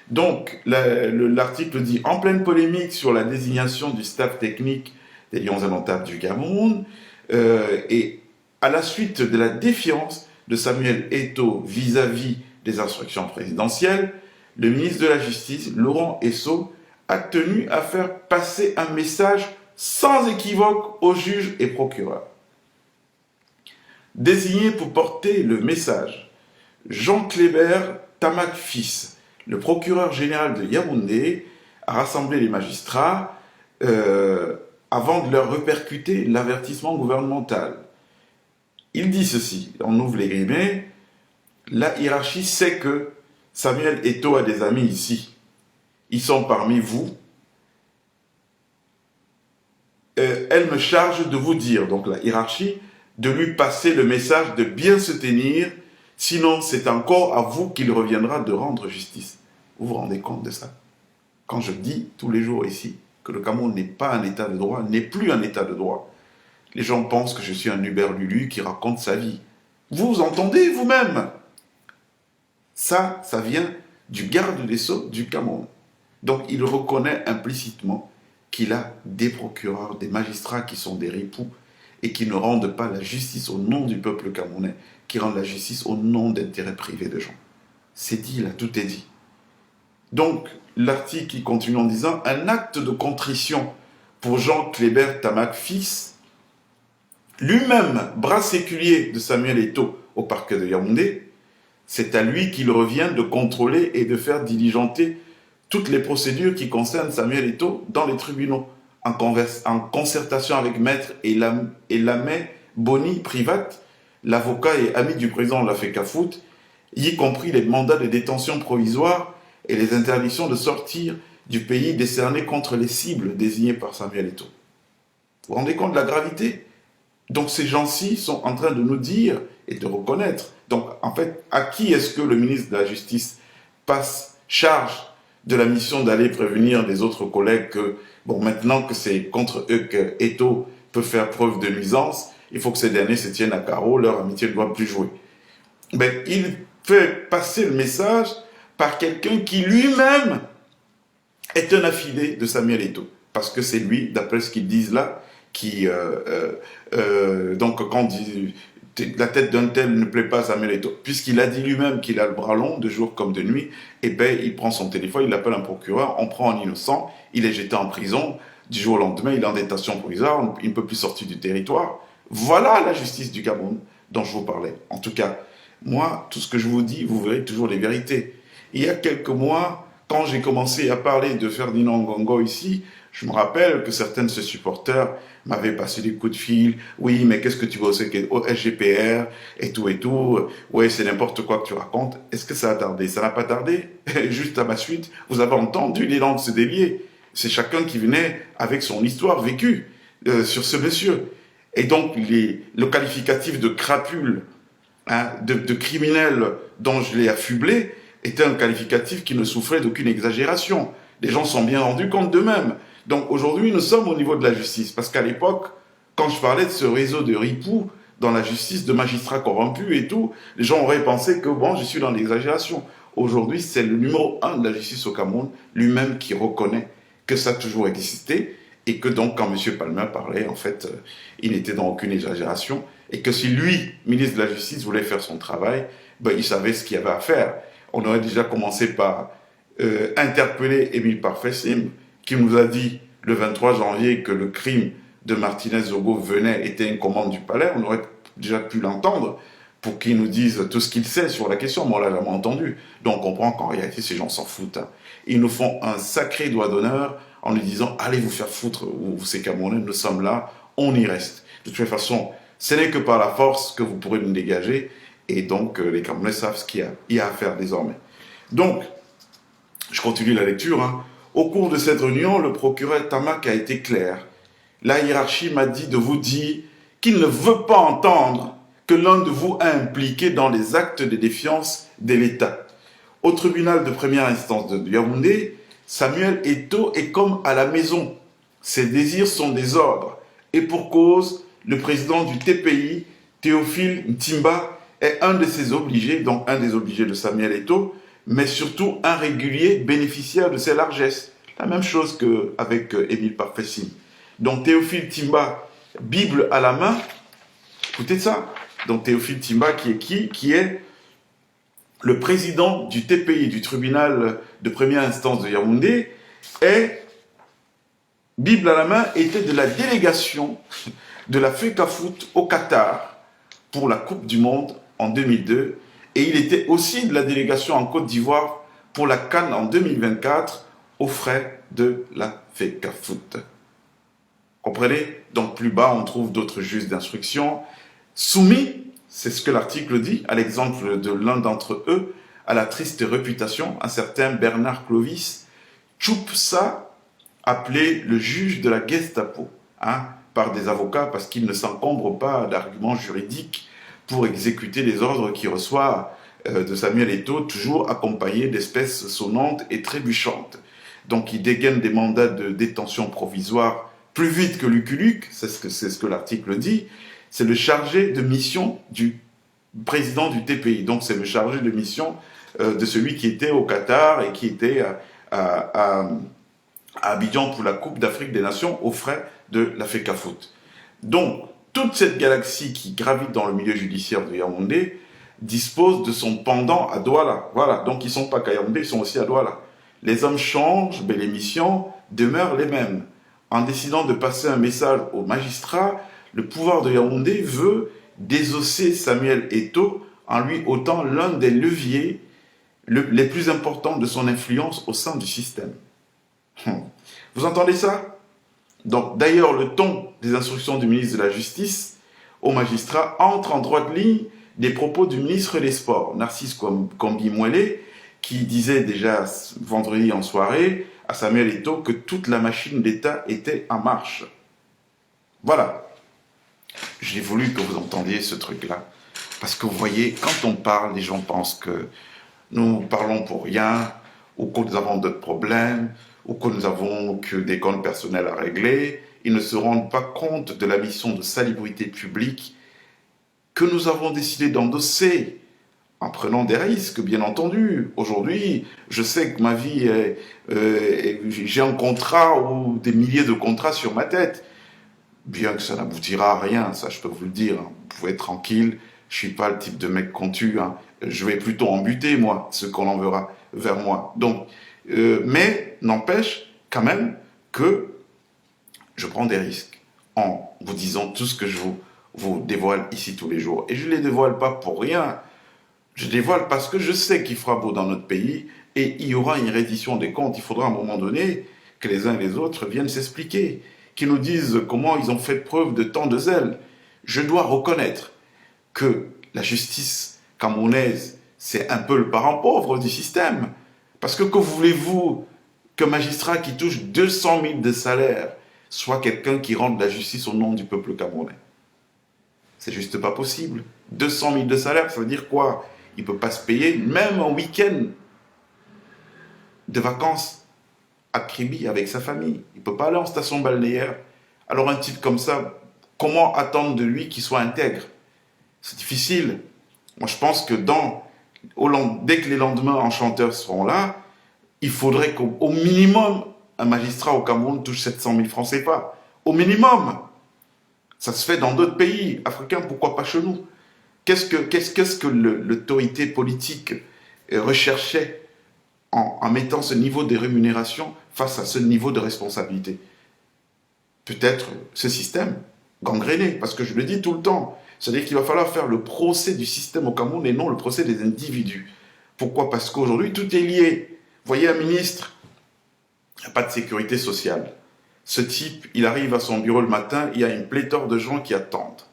Donc, l'article dit « En pleine polémique sur la désignation du staff technique des Lions indomptables du Cameroun et à la suite de la défiance de Samuel Eto'o vis-à-vis des instructions présidentielles, le ministre de la Justice, Laurent Esso, a tenu à faire passer un message sans équivoque aux juges et procureurs. Désigné pour porter le message, Jean Kléber Tamak Fils, le procureur général de Yaoundé, a rassemblé les magistrats avant de leur répercuter l'avertissement gouvernemental. Il dit ceci, on ouvre les guillemets, la hiérarchie sait que Samuel Eto'o a des amis ici. Ils sont parmi vous. Elle me charge de vous dire, donc la hiérarchie, de lui passer le message de bien se tenir, sinon c'est encore à vous qu'il reviendra de rendre justice. Vous vous rendez compte de ça? quand je dis tous les jours ici que le Cameroun n'est pas un état de droit, n'est plus un état de droit, les gens pensent que je suis un Uberlulu qui raconte sa vie. Vous entendez vous-même. Ça vient du garde des Sceaux du Cameroun. Donc il reconnaît implicitement qu'il a des procureurs, des magistrats qui sont des ripoux et qui ne rendent pas la justice au nom du peuple camerounais, qui rendent la justice au nom d'intérêts privés de gens. C'est dit, là, tout est dit. Donc, l'article qui continue en disant « Un acte de contrition pour Jean Kléber Tamac fils, lui-même bras séculier de Samuel Eto'o au parquet de Yaoundé, c'est à lui qu'il revient de contrôler et de faire diligenter toutes les procédures qui concernent Samuel Eto'o dans les tribunaux, en concertation avec Maître Elamé Boni Privat, l'avocat et ami du président de la FECAFOOT, y compris les mandats de détention provisoire et les interdictions de sortir du pays décernés contre les cibles désignées par Samuel Eto'o. Vous vous rendez compte de la gravité? Donc ces gens-ci sont en train de nous dire et de reconnaître. Donc en fait, à qui est-ce que le ministre de la Justice passe charge de la mission d'aller prévenir les autres collègues que, bon, maintenant que c'est contre eux que Eto'o peut faire preuve de nuisance, il faut que ces derniers se tiennent à carreau, leur amitié ne doit plus jouer. Mais il fait passer le message par quelqu'un qui lui-même est un affilié de Samuel Eto'o. Parce que c'est lui, d'après ce qu'ils disent là, qui, donc quand dit, la tête d'un tel ne plaît pas à Samuel Eto'o, puisqu'il a dit lui-même qu'il a le bras long, de jour comme de nuit, et bien il prend son téléphone, il appelle un procureur, on prend un innocent, il est jeté en prison, du jour au lendemain, il est en détention provisoire, il ne peut plus sortir du territoire. Voilà la justice du Cameroun dont je vous parlais. En tout cas, moi, tout ce que je vous dis, vous verrez toujours les vérités. Il y a quelques mois, quand j'ai commencé à parler de Ferdinand Ngongo ici, je me rappelle que certains de ses supporters m'avaient passé des coups de fil. Oui, mais qu'est-ce que tu vois au SGPR et tout et tout. Ouais, c'est n'importe quoi que tu racontes. Est-ce que ça a tardé? Ça n'a pas tardé. Juste à ma suite, vous avez entendu les langues se délier. C'est chacun qui venait avec son histoire vécue sur ce monsieur. Et donc, le qualificatif de crapule, hein, de criminel dont je l'ai affublé, était un qualificatif qui ne souffrait d'aucune exagération. Les gens sont bien rendus compte d'eux-mêmes. Donc aujourd'hui, nous sommes au niveau de la justice. Parce qu'à l'époque, quand je parlais de ce réseau de ripoux dans la justice, de magistrats corrompus et tout, les gens auraient pensé que bon, je suis dans l'exagération. Aujourd'hui, c'est le numéro 1 de la justice au Cameroun, lui-même qui reconnaît que ça a toujours existé et que donc quand M. Palmer parlait, en fait, il n'était dans aucune exagération et que si lui, ministre de la Justice, voulait faire son travail, ben, il savait ce qu'il y avait à faire. On aurait déjà commencé par interpeller Émile Parfait-Sim, qui nous a dit le 23 janvier que le crime de Martinez Zogo était une commande du palais. On aurait déjà pu l'entendre pour qu'il nous dise tout ce qu'il sait sur la question. Moi, on l'a jamais entendu. Donc, on comprend qu'en réalité, ces gens s'en foutent. Hein. Ils nous font un sacré doigt d'honneur en nous disant « Allez vous faire foutre, vous ces Camerounais, nous sommes là, on y reste. » De toute façon, ce n'est que par la force que vous pourrez nous dégager. Et donc, les Camerounais savent ce qu'il y a à faire désormais. Donc, je continue la lecture. Hein. Au cours de cette réunion, le procureur Tamac a été clair. La hiérarchie m'a dit de vous dire qu'il ne veut pas entendre que l'un de vous a impliqué dans les actes de défiance de l'État. Au tribunal de première instance de Yaoundé, Samuel Eto'o est comme à la maison. Ses désirs sont des ordres. Et pour cause, le président du TPI, Théophile Ntimba, est un de ses obligés, donc un des obligés de Samuel Eto'o, mais surtout un régulier bénéficiaire de ses largesses. La même chose qu'avec Émile Parfait-Sim. Donc Théophile Ntimba, Bible à la main, écoutez ça. Donc Théophile Ntimba qui est qui? Qui est le président du TPI, du tribunal de première instance de Yaoundé, et Bible à la main était de la délégation de la FECAFOOT au Qatar pour la Coupe du Monde en 2002. Et il était aussi de la délégation en Côte d'Ivoire pour la CAN en 2024 aux frais de la FECAFOOT. Comprenez? Donc plus bas, on trouve d'autres juges d'instruction soumis, c'est ce que l'article dit, à l'exemple de l'un d'entre eux, à la triste réputation, un certain Bernard Clovis, Tchoupsa, appelé le juge de la Gestapo, hein, par des avocats parce qu'il ne s'encombre pas d'arguments juridiques pour exécuter les ordres qu'il reçoit de Samuel Eto'o, toujours accompagné d'espèces sonnantes et trébuchantes. donc il dégaine des mandats de détention provisoire plus vite que Lucky Luke, c'est ce que l'article dit, c'est le chargé de mission du président du TPI. Donc c'est le chargé de mission de celui qui était au Qatar et qui était à Abidjan pour la Coupe d'Afrique des Nations aux frais de la FECAFOOT. Donc toute cette galaxie qui gravite dans le milieu judiciaire de Yaoundé dispose de son pendant à Douala. Voilà, donc ils ne sont pas qu'à Yaoundé, ils sont aussi à Douala. Les hommes changent, mais les missions demeurent les mêmes. En décidant de passer un message aux magistrats, le pouvoir de Yaoundé veut désosser Samuel Eto'o en lui ôtant l'un des leviers les plus importants de son influence au sein du système. Vous entendez ça? Donc, d'ailleurs, le ton des instructions du ministre de la Justice aux magistrats entre en droite ligne des propos du ministre des Sports, Narcisse Kombi-Mwele, qui disait déjà vendredi en soirée à Samuel Eto'o que toute la machine d'État était en marche. Voilà. J'ai voulu que vous entendiez ce truc-là. Parce que vous voyez, quand on parle, les gens pensent que nous parlons pour rien, ou que nous avons d'autres problèmes, ou que nous avons que des comptes personnels à régler. Ils ne se rendent pas compte de la mission de salubrité publique que nous avons décidé d'endosser en prenant des risques, bien entendu. Aujourd'hui, je sais que ma vie j'ai un contrat ou des milliers de contrats sur ma tête. Bien que ça n'aboutira à rien, ça je peux vous le dire. Hein. Vous pouvez être tranquille, je suis pas le type de mec qu'on tue. Hein. Je vais plutôt en buter, moi, ce qu'on enverra vers moi. Donc, mais n'empêche quand même que je prends des risques en vous disant tout ce que je vous dévoile ici tous les jours. Et je ne les dévoile pas pour rien. Je dévoile parce que je sais qu'il fera beau dans notre pays et il y aura une reddition des comptes. Il faudra à un moment donné que les uns et les autres viennent s'expliquer, qu'ils nous disent comment ils ont fait preuve de tant de zèle. Je dois reconnaître que la justice camerounaise, c'est un peu le parent pauvre du système. Parce que voulez-vous qu'un magistrat qui touche 200 000 de salaire soit quelqu'un qui rende la justice au nom du peuple camerounais? C'est juste pas possible. 200 000 de salaire, ça veut dire quoi? Il ne peut pas se payer même un week-end de vacances à Kribi avec sa famille. Il ne peut pas aller en station balnéaire. Alors un type comme ça, comment attendre de lui qu'il soit intègre? C'est difficile. Moi je pense que dès que les lendemains enchanteurs seront là, il faudrait qu'au minimum, un magistrat au Cameroun touche 700 000 francs CFA. Au minimum. Ça se fait dans d'autres pays africains, pourquoi pas chez nous? Qu'est-ce que l'autorité politique recherchait en mettant ce niveau de rémunération face à ce niveau de responsabilité? Peut-être ce système gangréné, parce que je le dis tout le temps. C'est-à-dire qu'il va falloir faire le procès du système au Cameroun et non le procès des individus. Pourquoi? Parce qu'aujourd'hui, tout est lié. Vous voyez un ministre, il n'y a pas de sécurité sociale. Ce type, il arrive à son bureau le matin, il y a une pléthore de gens qui attendent.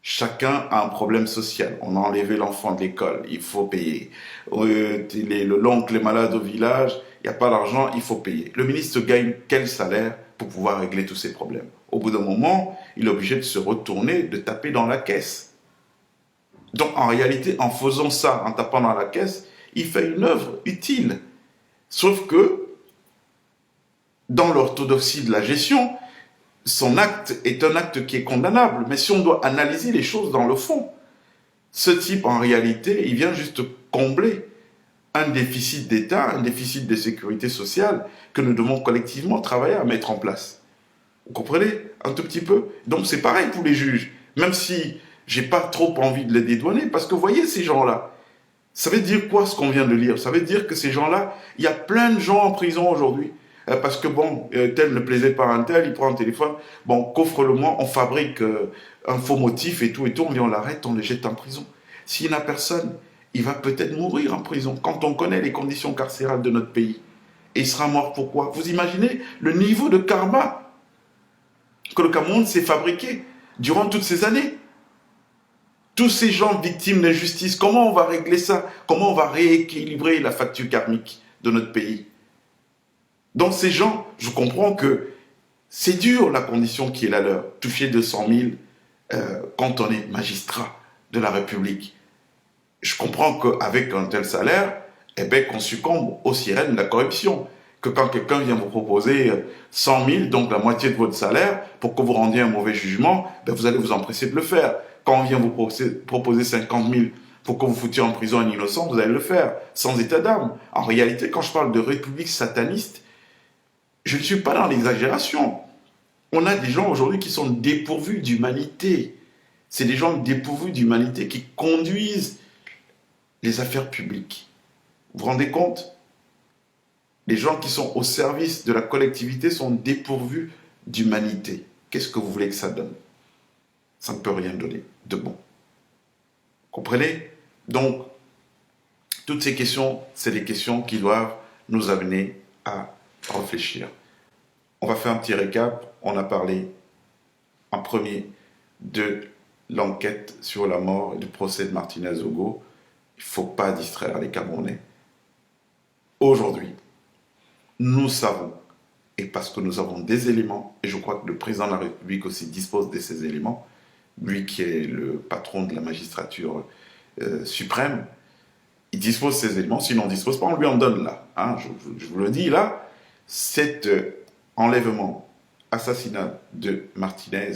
Chacun a un problème social. On a enlevé l'enfant de l'école, il faut payer. L'oncle est malade au village, il n'y a pas d'argent, il faut payer. Le ministre gagne quel salaire pour pouvoir régler tous ces problèmes? Au bout d'un moment, il est obligé de se retourner, de taper dans la caisse. Donc en réalité, en faisant ça, en tapant dans la caisse, il fait une œuvre utile. Sauf que, dans l'orthodoxie de la gestion, son acte est un acte qui est condamnable. Mais si on doit analyser les choses dans le fond, ce type, en réalité, il vient juste combler un déficit d'État, un déficit de sécurité sociale que nous devons collectivement travailler à mettre en place. Vous comprenez? Un tout petit peu. Donc c'est pareil pour les juges. Même si j'ai pas trop envie de les dédouaner, parce que vous voyez ces gens-là, ça veut dire quoi ce qu'on vient de lire? Ça veut dire que ces gens-là, il y a plein de gens en prison aujourd'hui. Parce que bon, tel ne plaisait pas à un tel, il prend un téléphone, bon, coffre-le-moi, on fabrique un faux motif et tout, on l'arrête, on le jette en prison. S'il n'y en a personne, il va peut-être mourir en prison, quand on connaît les conditions carcérales de notre pays. Et il sera mort pourquoi? Vous imaginez le niveau de karma que le Cameroun s'est fabriqué durant toutes ces années? Tous ces gens victimes d'injustice, comment on va régler ça? Comment on va rééquilibrer la facture karmique de notre pays? Donc ces gens, je comprends que c'est dur la condition qui est la leur. Toucher 200 000 quand on est magistrat de la République. Je comprends qu'avec un tel salaire, eh ben, qu'on succombe aux sirènes de la corruption. que quand quelqu'un vient vous proposer 100 000, donc la moitié de votre salaire, pour que vous rendiez un mauvais jugement, ben vous allez vous empresser de le faire. Quand on vient vous proposer 50 000 pour que vous foutiez en prison un innocent, vous allez le faire, sans état d'âme. En réalité, quand je parle de république sataniste, je ne suis pas dans l'exagération. On a des gens aujourd'hui qui sont dépourvus d'humanité. C'est des gens dépourvus d'humanité qui conduisent les affaires publiques. Vous vous rendez compte? Les gens qui sont au service de la collectivité sont dépourvus d'humanité. Qu'est-ce que vous voulez que ça donne? Ça ne peut rien donner de bon. Comprenez? Donc, toutes ces questions, c'est des questions qui doivent nous amener à réfléchir. On va faire un petit récap. On a parlé en premier de l'enquête sur la mort et du procès de Martinez Ogo. Il ne faut pas distraire les Camerounais. Aujourd'hui, nous savons, et parce que nous avons des éléments, et je crois que le président de la République aussi dispose de ces éléments, lui qui est le patron de la magistrature suprême, il dispose de ces éléments, sinon on ne dispose pas, on lui en donne là. Hein, je vous le dis là, cet enlèvement, assassinat de Martinez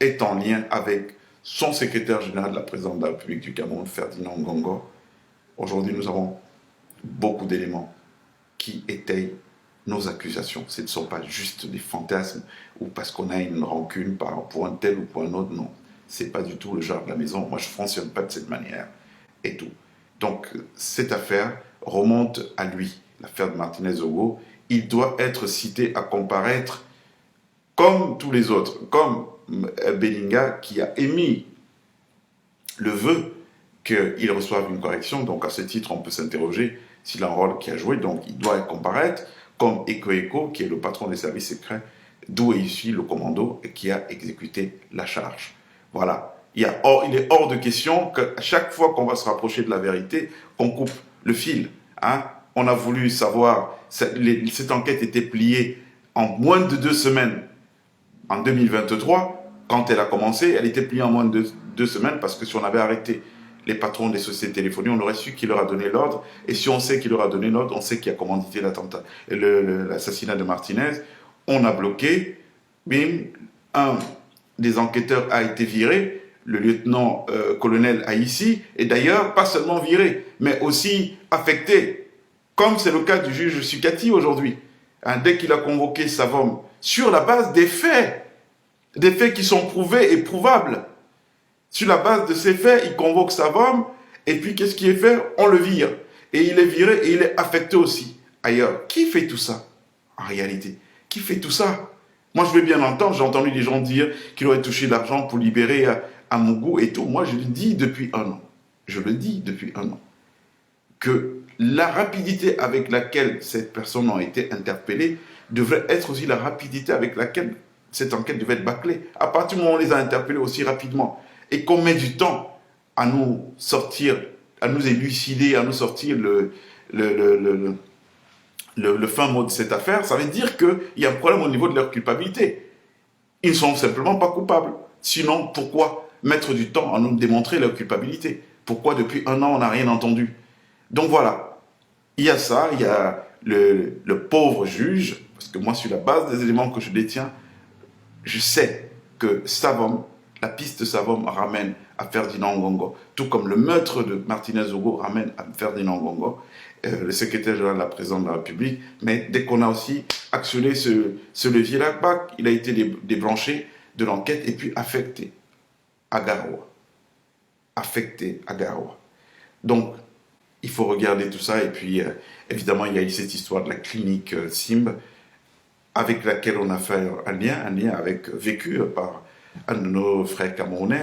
est en lien avec son secrétaire général de la présidence de la République du Cameroun, Ferdinand Ngongo. Aujourd'hui, nous avons beaucoup d'éléments qui étayent nos accusations. Ce ne sont pas juste des fantasmes ou parce qu'on a une rancune pour un tel ou pour un autre, non. Ce n'est pas du tout le genre de la maison. Moi, je ne fonctionne pas de cette manière et tout. Donc, cette affaire remonte à lui, l'affaire de Martinez Ogo. Il doit être cité à comparaître comme tous les autres, comme Belinga qui a émis le vœu qu'il reçoive une correction. Donc, à ce titre, on peut s'interroger s'il a un rôle qui a joué. Donc, il doit comparaître comme Eko, qui est le patron des services secrets, d'où est issu le commando et qui a exécuté la charge. Voilà. Il est hors de question qu'à chaque fois qu'on va se rapprocher de la vérité, on coupe le fil. Hein? On a voulu savoir, cette enquête était pliée en moins de 2 semaines en 2023. Quand elle a commencé, elle était pliée en moins de 2 semaines parce que si on avait arrêté les patrons des sociétés de téléphonie, on aurait su qui leur a donné l'ordre. Et si on sait qui leur a donné l'ordre, on sait qui a commandité l'attentat, l'assassinat de Martinez. On a bloqué. Bim, un des enquêteurs a été viré, le lieutenant-colonel Haïssi, et d'ailleurs, pas seulement viré, mais aussi affecté, comme c'est le cas du juge Sukati aujourd'hui. Hein, dès qu'il a convoqué Savom, sur la base des faits qui sont prouvés et prouvables. Sur la base de ces faits, il convoque Savom, et puis qu'est-ce qui est fait? On le vire. Et il est viré et il est affecté aussi ailleurs. Qui fait tout ça, en réalité? Qui fait tout ça? Moi, je veux bien entendre, j'ai entendu des gens dire qu'il aurait touché de l'argent pour libérer Amougou et tout. Moi, je le dis depuis un an. Je le dis depuis un an. Que la rapidité avec laquelle ces personnes ont été interpellées devrait être aussi la rapidité avec laquelle cette enquête devait être bâclée. À partir du moment où on les a interpellés aussi rapidement, et qu'on met du temps à nous sortir, à nous élucider, à nous sortir le fin mot de cette affaire, ça veut dire qu'il y a un problème au niveau de leur culpabilité. Ils ne sont simplement pas coupables. Sinon, pourquoi mettre du temps à nous démontrer leur culpabilité? Pourquoi depuis un an, on n'a rien entendu? Donc voilà, il y a ça, il y a le pauvre juge, parce que moi, sur la base des éléments que je détiens, je sais que Savom, la piste Savom ramène à Ferdinand Ngongo, tout comme le meurtre de Martinez Ogo ramène à Ferdinand Ngongo, le secrétaire général de la présidence de la République. Mais dès qu'on a aussi actionné ce levier-là, il a été débranché de l'enquête et puis affecté à Garoua. Affecté à Garoua. Donc, il faut regarder tout ça. Et puis, évidemment, il y a eu cette histoire de la clinique Simb, avec laquelle on a fait un lien avec, vécu par un de nos frères camerounais,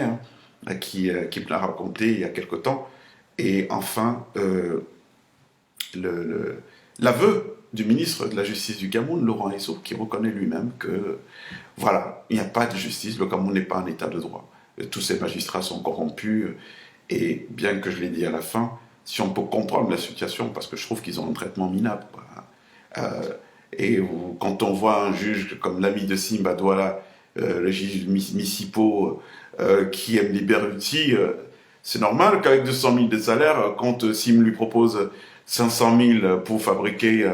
hein, qui me l'a raconté il y a quelque temps. Et enfin, l'aveu du ministre de la Justice du Cameroun, Laurent Esso, qui reconnaît lui-même que, voilà, il n'y a pas de justice, le Cameroun n'est pas un état de droit. Tous ces magistrats sont corrompus, et bien que je l'ai dit à la fin, si on peut comprendre la situation, parce que je trouve qu'ils ont un traitement minable, et quand on voit un juge comme l'ami de Simba Douala, le juge Missipo, qui aime Liberty, c'est normal qu'avec 200 000 de salaire, quand Sim lui propose 500 000 pour fabriquer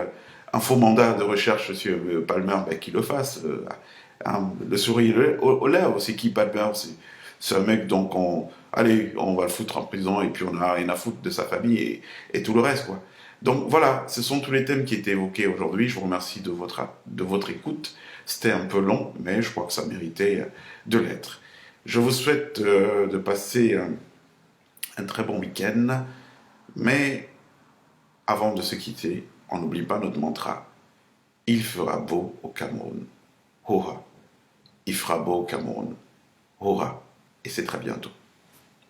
un faux mandat de recherche sur Palmer, ben, qu'il le fasse. Le sourire aux lèvres, c'est qui Palmer? C'est un mec, donc allez, on va le foutre en prison et puis on n'a rien à foutre de sa famille et tout le reste, quoi. Donc voilà, ce sont tous les thèmes qui étaient évoqués aujourd'hui. Je vous remercie de votre écoute. C'était un peu long, mais je crois que ça méritait de l'être. Je vous souhaite de passer un très bon week-end, mais avant de se quitter, on n'oublie pas notre mantra. Il fera beau au Cameroun. Hurrah. Il fera beau au Cameroun. Hurrah. Et c'est très bientôt.